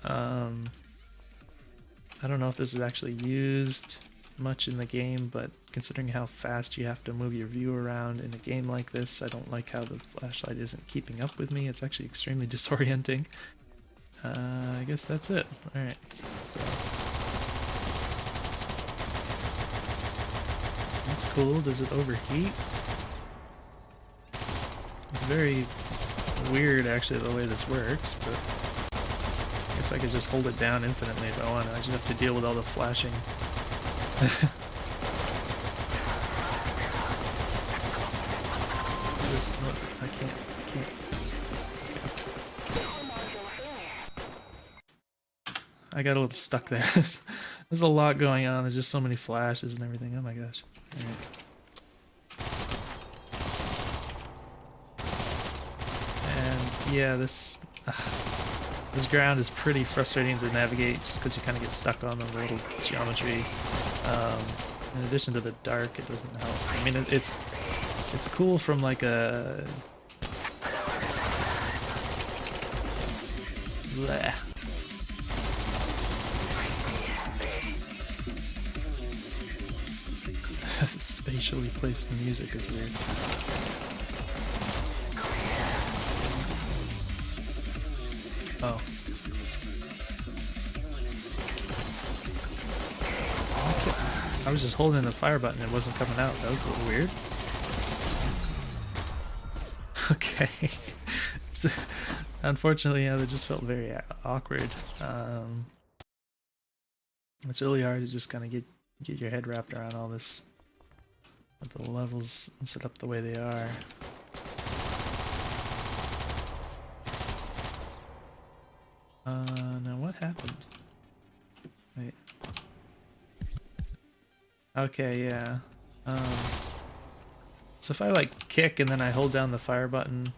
I don't know if this is actually used much in the game, but considering how fast you have to move your view around in a game like this, I don't like how the flashlight isn't keeping up with me. It's actually extremely disorienting. I guess that's it. Alright, so that's cool. Does it overheat? It's very weird actually the way this works, but I guess I could just hold it down infinitely if I want. I just have to deal with all the flashing. I can't. I got a little stuck there. There's a lot going on. There's just so many flashes and everything. Oh my gosh. Right. And yeah, this ground is pretty frustrating to navigate just because you kind of get stuck on the little geometry. In addition to the dark, it doesn't help. I mean, it's cool from like a bleh. Spatially placed music is weird. Oh. I was just holding the fire button, it wasn't coming out. That was a little weird. Okay. Unfortunately, yeah, that just felt very awkward. It's really hard to just kind of get your head wrapped around all this, with the levels set up the way they are. Now what happened? Wait. Okay, yeah. So if I like kick and then I hold down the fire button,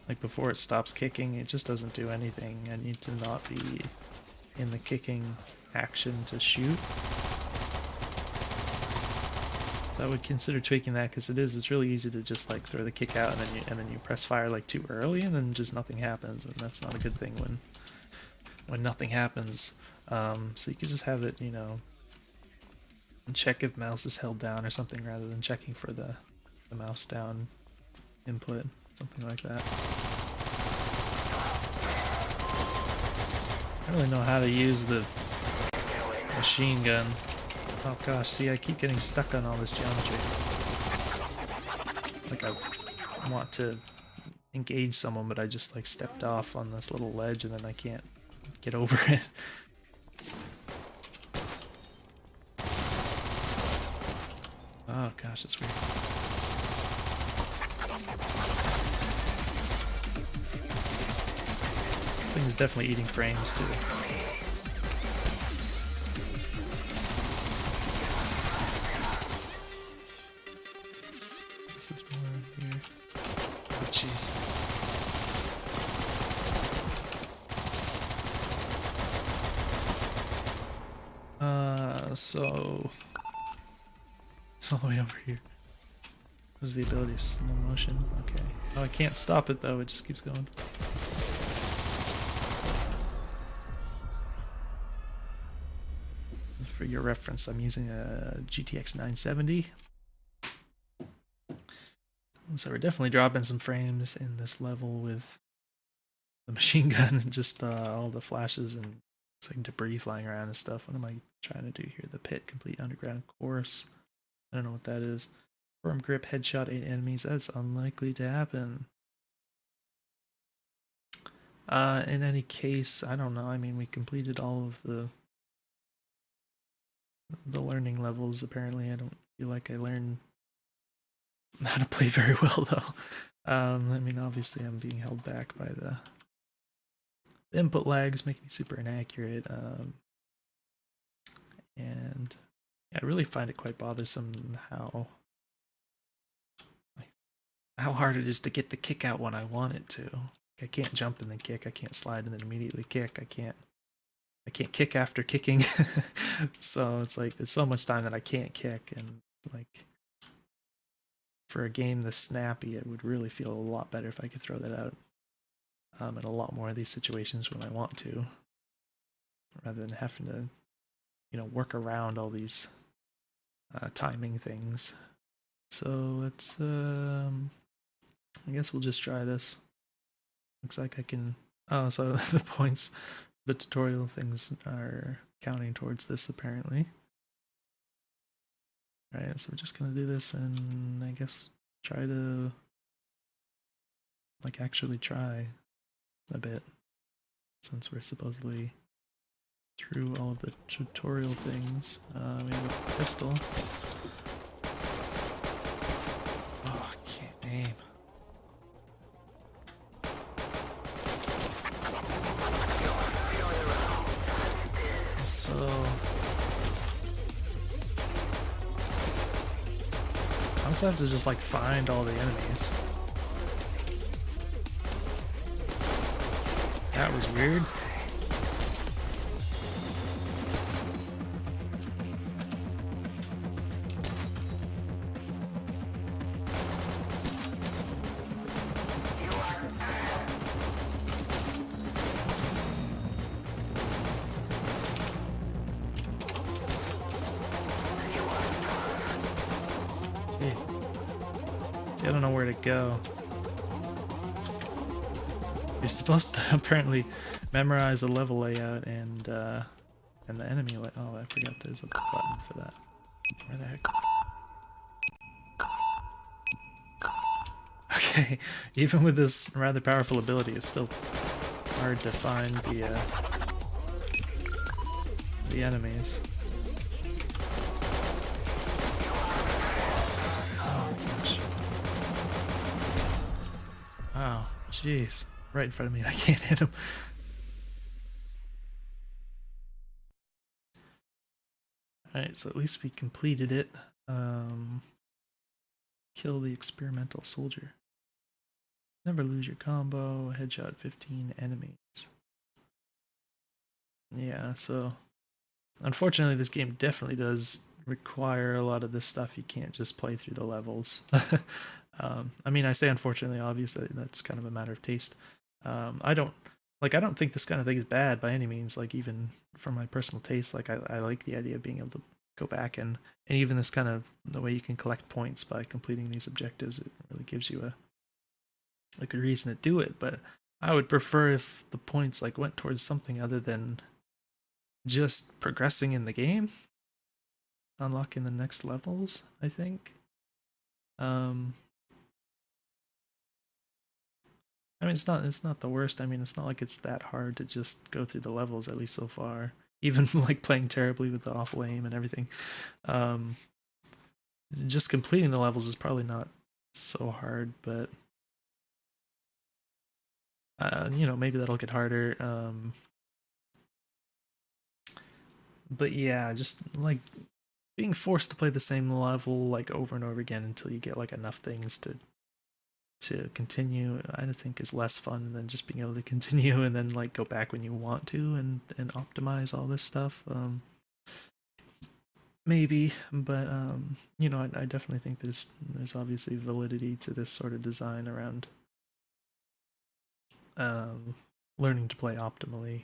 like before it stops kicking, it just doesn't do anything. I need to not be in the kicking action to shoot. So I would consider tweaking that because it's really easy to just like throw the kick out and then you press fire like too early and then just nothing happens, and that's not a good thing when nothing happens. So you could just have it, you know, check if mouse is held down or something rather than checking for the mouse down input, something like that. I don't really know how to use the machine gun. Oh gosh, see, I keep getting stuck on all this geometry. Like I want to engage someone, but I just like stepped off on this little ledge and then I can't get over it. Oh gosh, it's weird. This thing is definitely eating frames too. This is more here. Oh jeez. So it's all the way over here. There's the ability of slow motion. Okay. Oh, I can't stop it though. It just keeps going. For your reference, I'm using a GTX 970. So we're definitely dropping some frames in this level with the machine gun and just all the flashes and Looks like debris flying around and stuff. What am I trying to do here? The pit, complete underground course. I don't know what that is. Firm grip, headshot 8 enemies. That's unlikely to happen. In any case, I don't know. I mean, we completed all of the learning levels. Apparently, I don't feel like I learned how to play very well though. I mean, obviously, I'm being held back by the input lags, making me super inaccurate. And yeah, I really find it quite bothersome how hard it is to get the kick out when I want it to. I can't jump and then kick. I can't slide and then immediately kick. I can't kick after kicking. So it's like there's so much time that I can't kick, and like for a game this snappy, it would really feel a lot better if I could throw that out in a lot more of these situations when I want to, rather than having to, you know, work around all these timing things. So let's, I guess we'll just try this. Looks like I can, oh, so the points, the tutorial things are counting towards this apparently. Alright, so we're just gonna do this and I guess try to, like, actually try a bit, since we're supposedly through all of the tutorial things. We have a pistol. Oh, I can't aim. So I also have to just like find all the enemies. That was weird. See, I don't know where to go. You're supposed to apparently memorize the level layout and the enemy layout. Oh, I forgot there's a button for that. Where the heck? Okay, even with this rather powerful ability, it's still hard to find the enemies. Oh gosh! Wow, jeez, right in front of me, and I can't hit him. Alright, so at least we completed it. Kill the experimental soldier. Never lose your combo. Headshot 15 enemies. Yeah, so unfortunately this game definitely does require a lot of this stuff. You can't just play through the levels. I mean, I say unfortunately, obviously that's kind of a matter of taste. I don't think this kind of thing is bad by any means. Like, even for my personal taste, like I like the idea of being able to go back and even this kind of the way you can collect points by completing these objectives. It really gives you a good reason to do it. But I would prefer if the points like went towards something other than just progressing in the game, unlocking the next levels, I think. I mean, it's not the worst. I mean, it's not like it's that hard to just go through the levels, at least so far. Even like playing terribly with the awful aim and everything. Just completing the levels is probably not so hard, but you know, maybe that'll get harder. But yeah, just like being forced to play the same level like over and over again until you get like enough things to continue, I think is less fun than just being able to continue and then like go back when you want to and optimize all this stuff. Maybe, but you know, I definitely think there's obviously validity to this sort of design around learning to play optimally.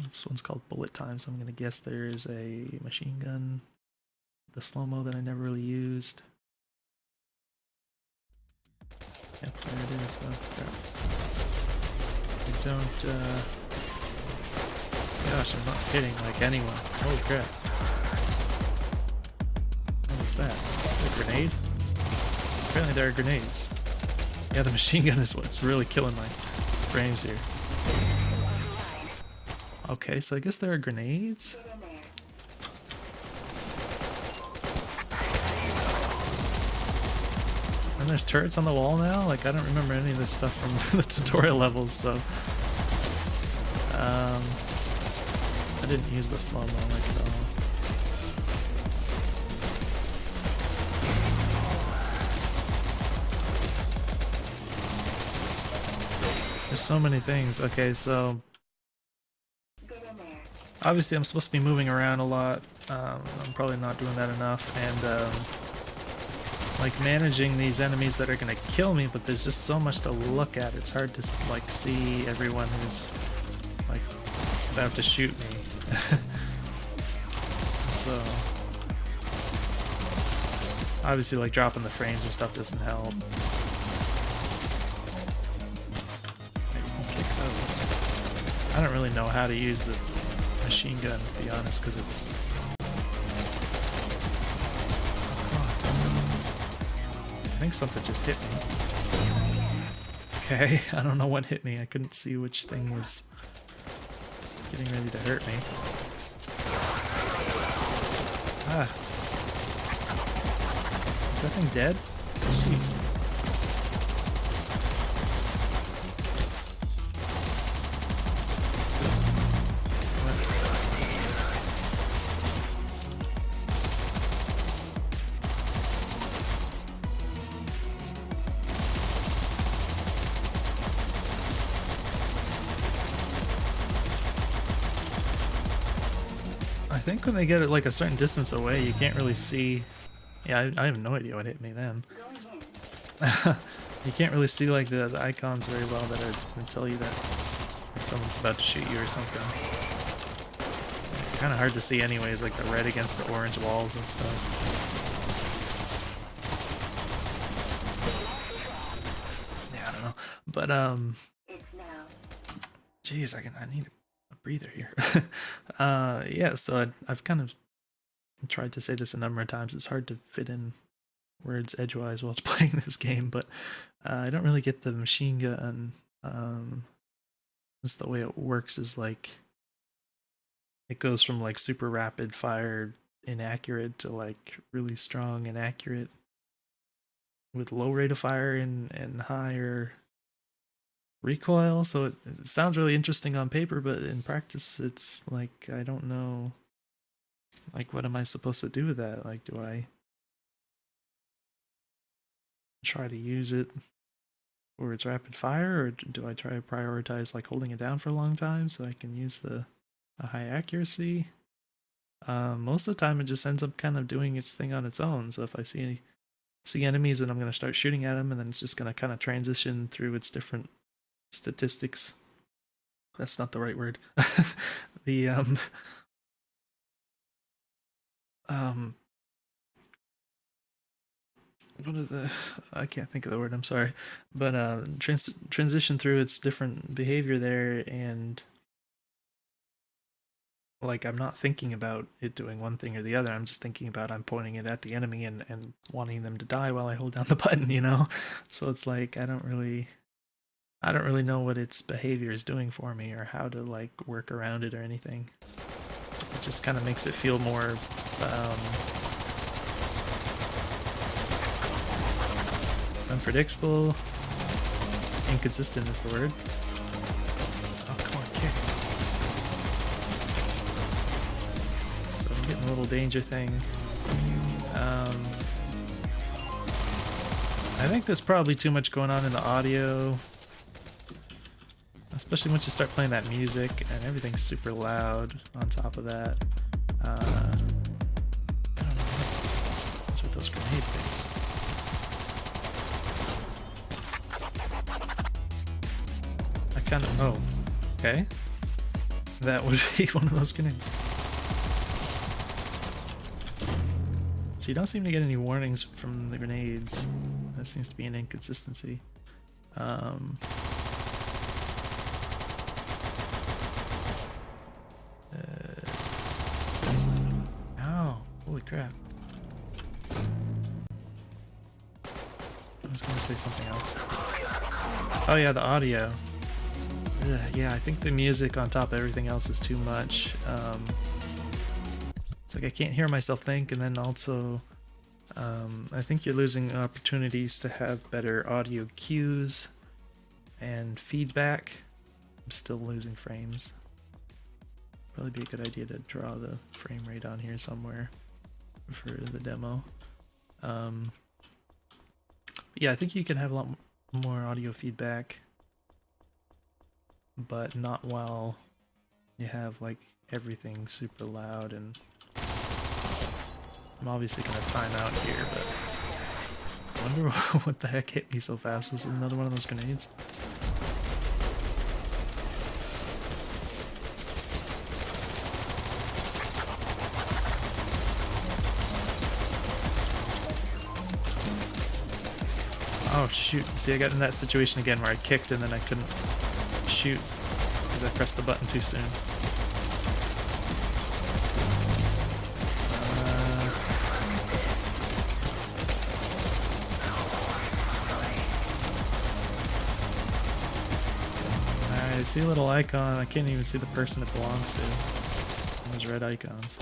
This one's called Bullet Time, so I'm gonna guess there is a machine gun, the slow-mo that I never really used. Yep, there it is. Oh, crap. I don't, gosh, I'm not hitting like anyone. Holy crap. What was that? A grenade? Apparently there are grenades. Yeah, the machine gun is what's really killing my frames here. Okay, so I guess there are grenades? And there's turrets on the wall now? Like, I don't remember any of this stuff from the tutorial levels, so... I didn't use the slow-mo like at all. There's so many things. Okay, so... obviously I'm supposed to be moving around a lot. I'm probably not doing that enough, and like managing these enemies that are gonna kill me, but there's just so much to look at. It's hard to like see everyone who's like about to shoot me. So obviously like dropping the frames and stuff doesn't help. Maybe we can kick those. I don't really know how to use the machine gun, to be honest, because it's... I think something just hit me. Okay, I don't know what hit me. I couldn't see which thing was getting ready to hurt me. Ah. Is that thing dead? Jeez. I think when they get it like a certain distance away, you can't really see. Yeah, I have no idea what hit me then. You can't really see like the icons very well that are going to tell you that like, someone's about to shoot you or something. Kind of hard to see anyways, like the red against the orange walls and stuff. Yeah, I don't know, but jeez, I need a breather here. Yeah, so I've kind of tried to say this a number of times. It's hard to fit in words edgewise while playing this game, but I don't really get the machine gun. Just the way it works is like it goes from like super rapid fire inaccurate to like really strong and accurate with low rate of fire and higher recoil. So it sounds really interesting on paper, but in practice it's like I don't know, like what am I supposed to do with that? Like, do I try to use it for its rapid fire, or do I try to prioritize like holding it down for a long time so I can use the high accuracy? Most of the time it just ends up kind of doing its thing on its own. So if I see enemies, and I'm going to start shooting at them, and then it's just going to kind of transition through its different statistics. That's not the right word. The what are the, I can't think of the word, I'm sorry, but transition through its different behavior there, and like I'm not thinking about it doing one thing or the other. I'm just thinking about I'm pointing it at the enemy and wanting them to die while I hold down the button, you know? So it's like I don't really know what its behavior is doing for me or how to like work around it or anything. It just kind of makes it feel more unpredictable. Inconsistent is the word. Oh, come on, kick. So I'm getting a little danger thing. I think there's probably too much going on in the audio. Especially once you start playing that music and everything's super loud on top of that. I don't know what's with those grenade things. I kind of, oh, okay. That would be one of those grenades. So you don't seem to get any warnings from the grenades. That seems to be an inconsistency. crap. I was gonna say something else. Oh yeah, the audio. Yeah, I think the music on top of everything else is too much. It's like I can't hear myself think, and then also I think you're losing opportunities to have better audio cues and feedback. I'm still losing frames. Probably be a good idea to draw the frame rate on here somewhere for the demo. Yeah, I think you can have a lot more audio feedback, but not while you have like everything super loud. And I'm obviously gonna time out here, but I wonder what the heck hit me so fast. This is another one of those grenades. Oh shoot, see I got in that situation again where I kicked and then I couldn't shoot because I pressed the button too soon. I see a little icon. I can't even see the person it belongs to. Those red icons.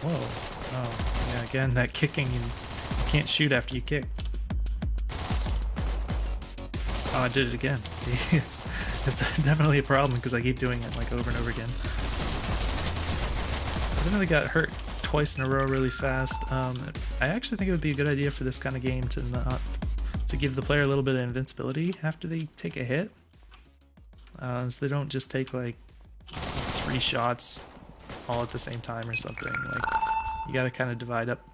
Whoa. Oh, yeah, again, that kicking, you can't shoot after you kick. Oh, I did it again. See, it's definitely a problem because I keep doing it like over and over again. So I definitely got hurt twice in a row really fast. I actually think it would be a good idea for this kind of game to give the player a little bit of invincibility after they take a hit. So they don't just take like 3 shots all at the same time or something. Like, you gotta kind of divide up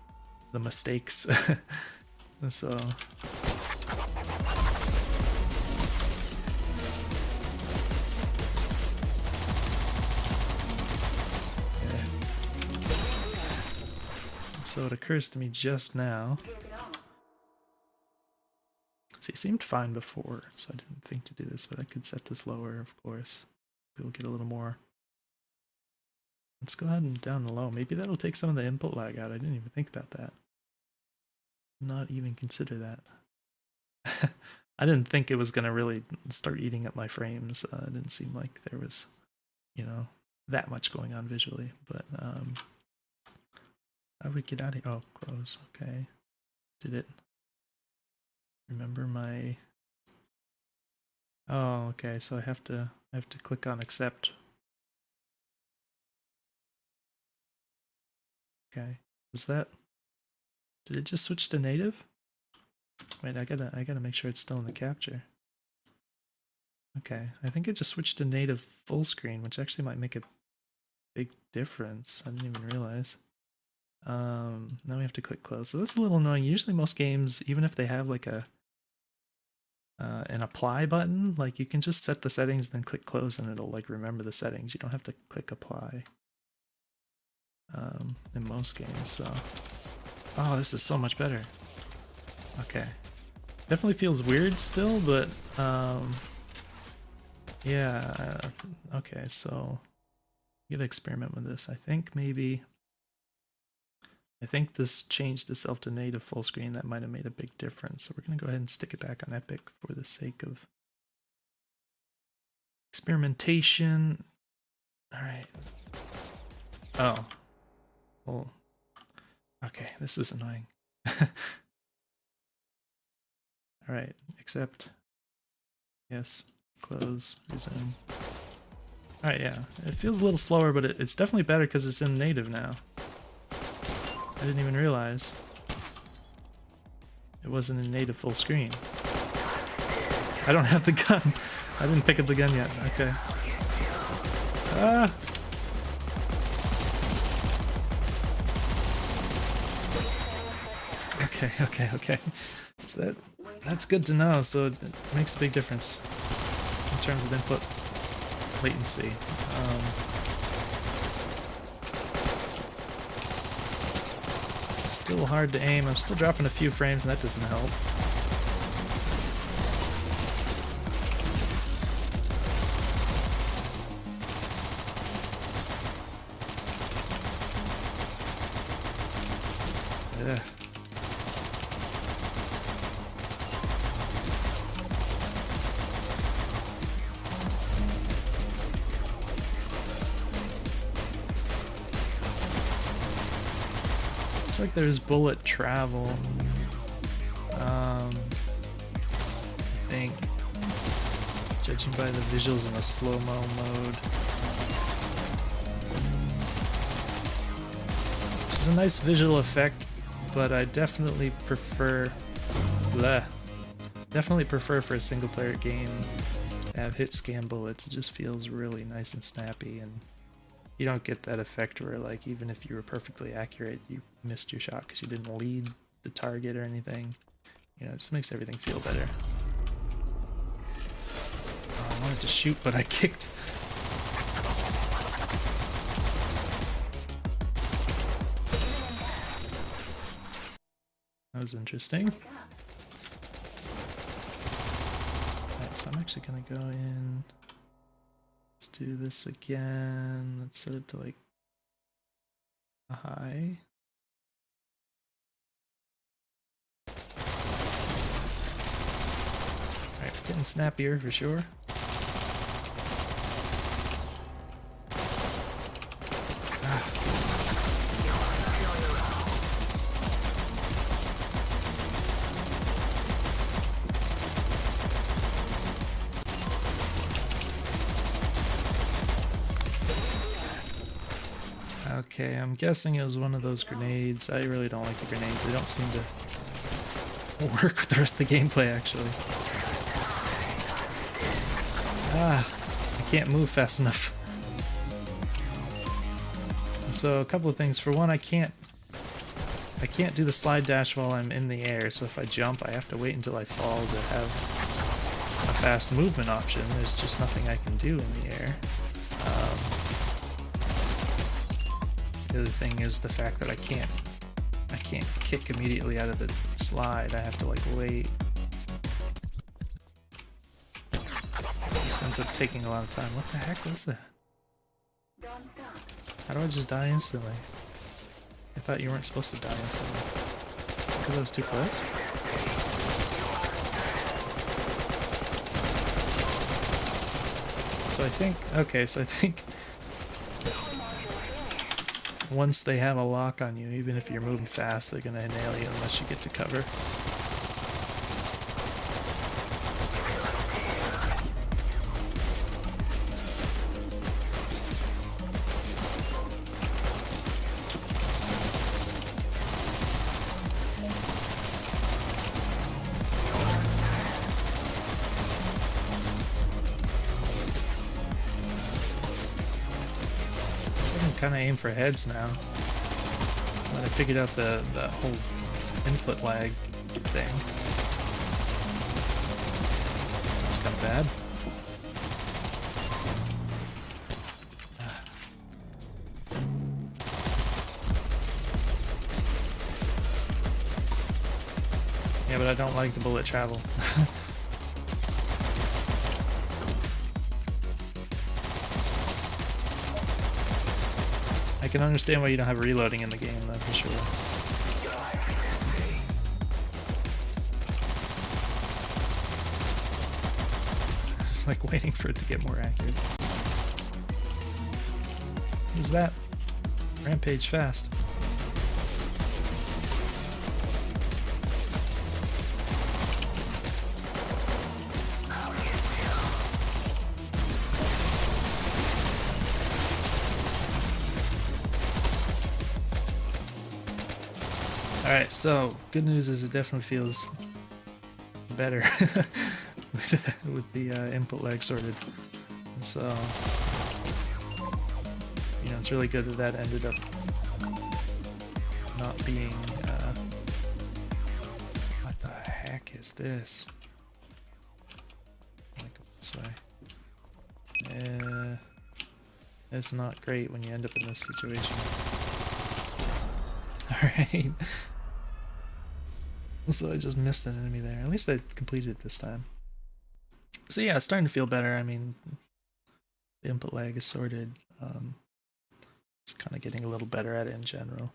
the mistakes. So So it occurs to me just now. See, it seemed fine before, so I didn't think to do this, but I could set this lower, of course. We'll get a little more. Let's go ahead and down low. Maybe that'll take some of the input lag out. I didn't even think about that. Not even consider that. I didn't think it was going to really start eating up my frames. It didn't seem like there was, you know, that much going on visually, but how do we get out of here? Oh, close. Okay. Did it remember my... Oh, okay. So I have to click on accept. Okay. Was that... Did it just switch to native? Wait, I gotta make sure it's still in the capture. Okay. I think it just switched to native full screen, which actually might make a big difference. I didn't even realize. Now we have to click close. So that's a little annoying. Usually most games, even if they have like an apply button, like you can just set the settings and then click close and it'll like remember the settings. You don't have to click apply in most games. So, oh, this is so much better. Okay, definitely feels weird still, but yeah. Okay, so you gotta experiment with this. I think this changed itself to native full screen. That might have made a big difference. So we're going to go ahead and stick it back on Epic for the sake of experimentation. All right. Oh. Well. Okay, this is annoying. All right, accept. Yes, close, resume. All right, yeah. It feels a little slower, but it's definitely better because it's in native now. I didn't even realize it wasn't in native full screen. I don't have the gun. I didn't pick up the gun yet. Okay. Ah! Okay. So that's good to know. So it makes a big difference in terms of input latency. Still hard to aim. I'm still dropping a few frames and that doesn't help. Yeah. Looks like there's bullet travel. I think, judging by the visuals in the slow-mo mode. Which is a nice visual effect, but I definitely prefer... Definitely prefer for a single-player game to have hit scan bullets. It just feels really nice and snappy, and you don't get that effect where, like, even if you were perfectly accurate, you missed your shot because you didn't lead the target or anything. You know, it just makes everything feel better. Oh, I wanted to shoot, but I kicked. That was interesting. Alright, so I'm actually gonna go in. Let's do this again. Let's set it to like a high. Alright, we're getting snappier for sure. Okay, I'm guessing it was one of those grenades. I really don't like the grenades. They don't seem to work with the rest of the gameplay, actually. I can't move fast enough. So a couple of things. For one, I can't do the slide dash while I'm in the air, so if I jump, I have to wait until I fall to have a fast movement option. There's just nothing I can do in the air. The other thing is the fact that I can't kick immediately out of the slide. I have to like wait. This ends up taking a lot of time. What the heck was that? How do I just die instantly? I thought you weren't supposed to die instantly. Is it because I was too close? So I think once they have a lock on you, even if you're moving fast, they're gonna nail you unless you get to cover. Kind of aim for heads now. But I figured out the whole input lag thing. It's kind of bad. Yeah, but I don't like the bullet travel. I can understand why you don't have reloading in the game, though, for sure. Just like waiting for it to get more accurate. Who's that? Rampage fast. Alright, so good news is it definitely feels better with the input lag sorted. So, you know, it's really good that that ended up not being, what the heck is this? Like this way. It's not great when you end up in this situation. Alright. So I just missed an enemy there. At least I completed it this time. So yeah, it's starting to feel better. I mean, the input lag is sorted. Just kind of getting a little better at it in general.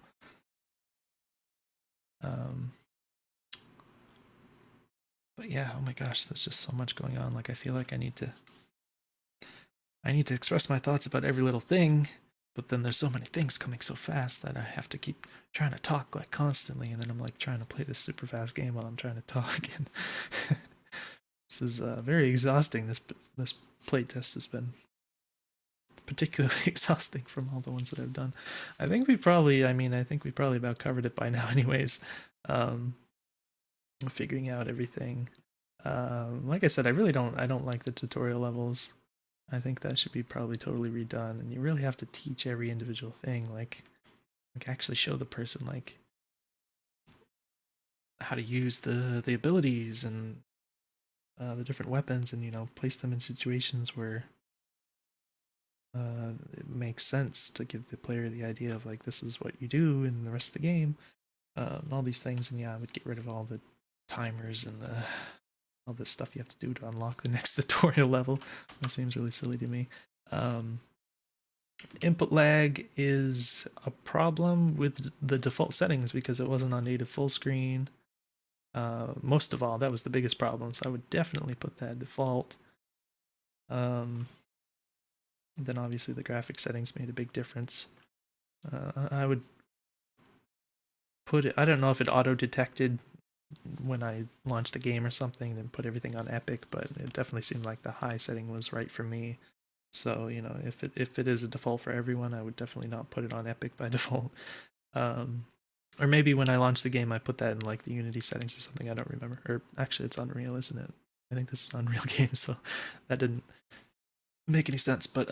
But yeah, oh my gosh, there's just so much going on. Like I feel like I need to express my thoughts about every little thing, but then there's so many things coming so fast that I have to keep trying to talk like constantly, and then I'm like trying to play this super fast game while I'm trying to talk. And this is very exhausting. This playtest has been particularly exhausting from all the ones that I've done. I think we probably about covered it by now, anyways. Figuring out everything. Like I said, I don't like the tutorial levels. I think that should be probably totally redone, and you really have to teach every individual thing, like actually show the person like how to use the abilities and the different weapons, and place them in situations where it makes sense to give the player the idea of like this is what you do in the rest of the game, and all these things. And yeah, I would get rid of all the timers and all this stuff you have to do to unlock the next tutorial level. That seems really silly to me. Input lag is a problem with the default settings because it wasn't on native full screen. Most of all, that was the biggest problem, so I would definitely put that default. Then obviously the graphic settings made a big difference. I would put it, I don't know if it auto-detected when I launched the game or something, then put everything on epic, but it definitely seemed like the high setting was right for me. So, if it is a default for everyone, I would definitely not put it on epic by default. Or maybe when I launched the game, I put that in like the Unity settings or something. I don't remember. Or actually, it's Unreal, isn't it? I think this is Unreal game, so that didn't make any sense. But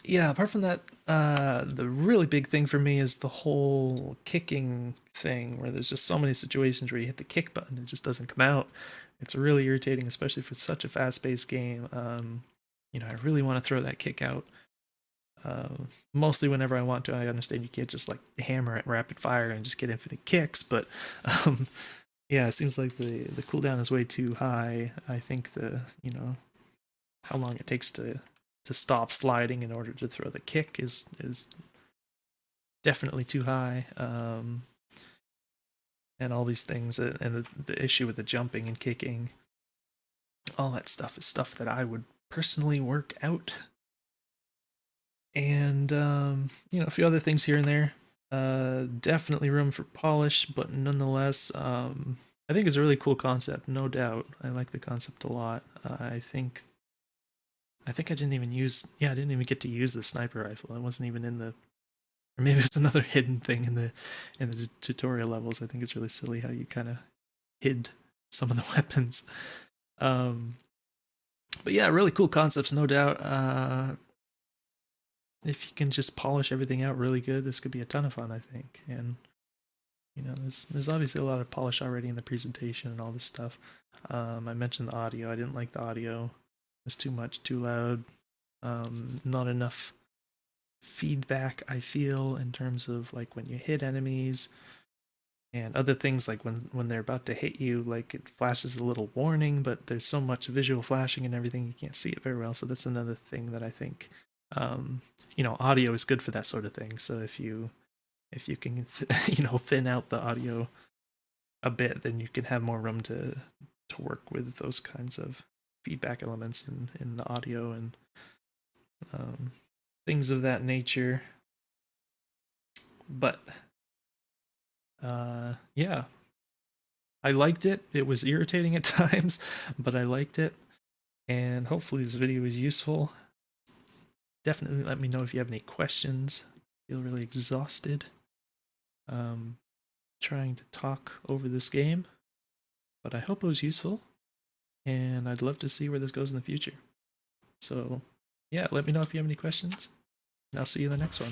yeah, apart from that, the really big thing for me is the whole kicking thing, where there's just so many situations where you hit the kick button and it just doesn't come out. It's really irritating, especially for such a fast-paced game. I really want to throw that kick out. Mostly whenever I want to. I understand you can't just like hammer at rapid fire and just get infinite kicks, but yeah, it seems like the cooldown is way too high. I think how long it takes to stop sliding in order to throw the kick is definitely too high. And all these things, and the issue with the jumping and kicking, all that stuff is stuff that I would personally work out. And a few other things here and there. Definitely room for polish, but nonetheless, I think it's a really cool concept, no doubt. I like the concept a lot. I think I didn't even I didn't even get to use the sniper rifle. I wasn't even in the, or maybe it's another hidden thing in the tutorial levels. I think it's really silly how you kind of hid some of the weapons. But yeah, really cool concepts, no doubt. If you can just polish everything out really good, this could be a ton of fun, I think. And there's obviously a lot of polish already in the presentation and all this stuff. I mentioned the audio. I didn't like the audio. It's too much, too loud. Not enough feedback, I feel, in terms of like when you hit enemies and other things, like when they're about to hit you, like it flashes a little warning, but there's so much visual flashing and everything, you can't see it very well. So that's another thing that I think audio is good for that sort of thing. So if you can thin out the audio a bit, then you can have more room to work with those kinds of feedback elements in the audio and things of that nature. But yeah, I liked it. It was irritating at times, but I liked it. And hopefully this video was useful. Definitely let me know if you have any questions. I feel really exhausted trying to talk over this game, but I hope it was useful, and I'd love to see where this goes in the future. So yeah, let me know if you have any questions, and I'll see you in the next one.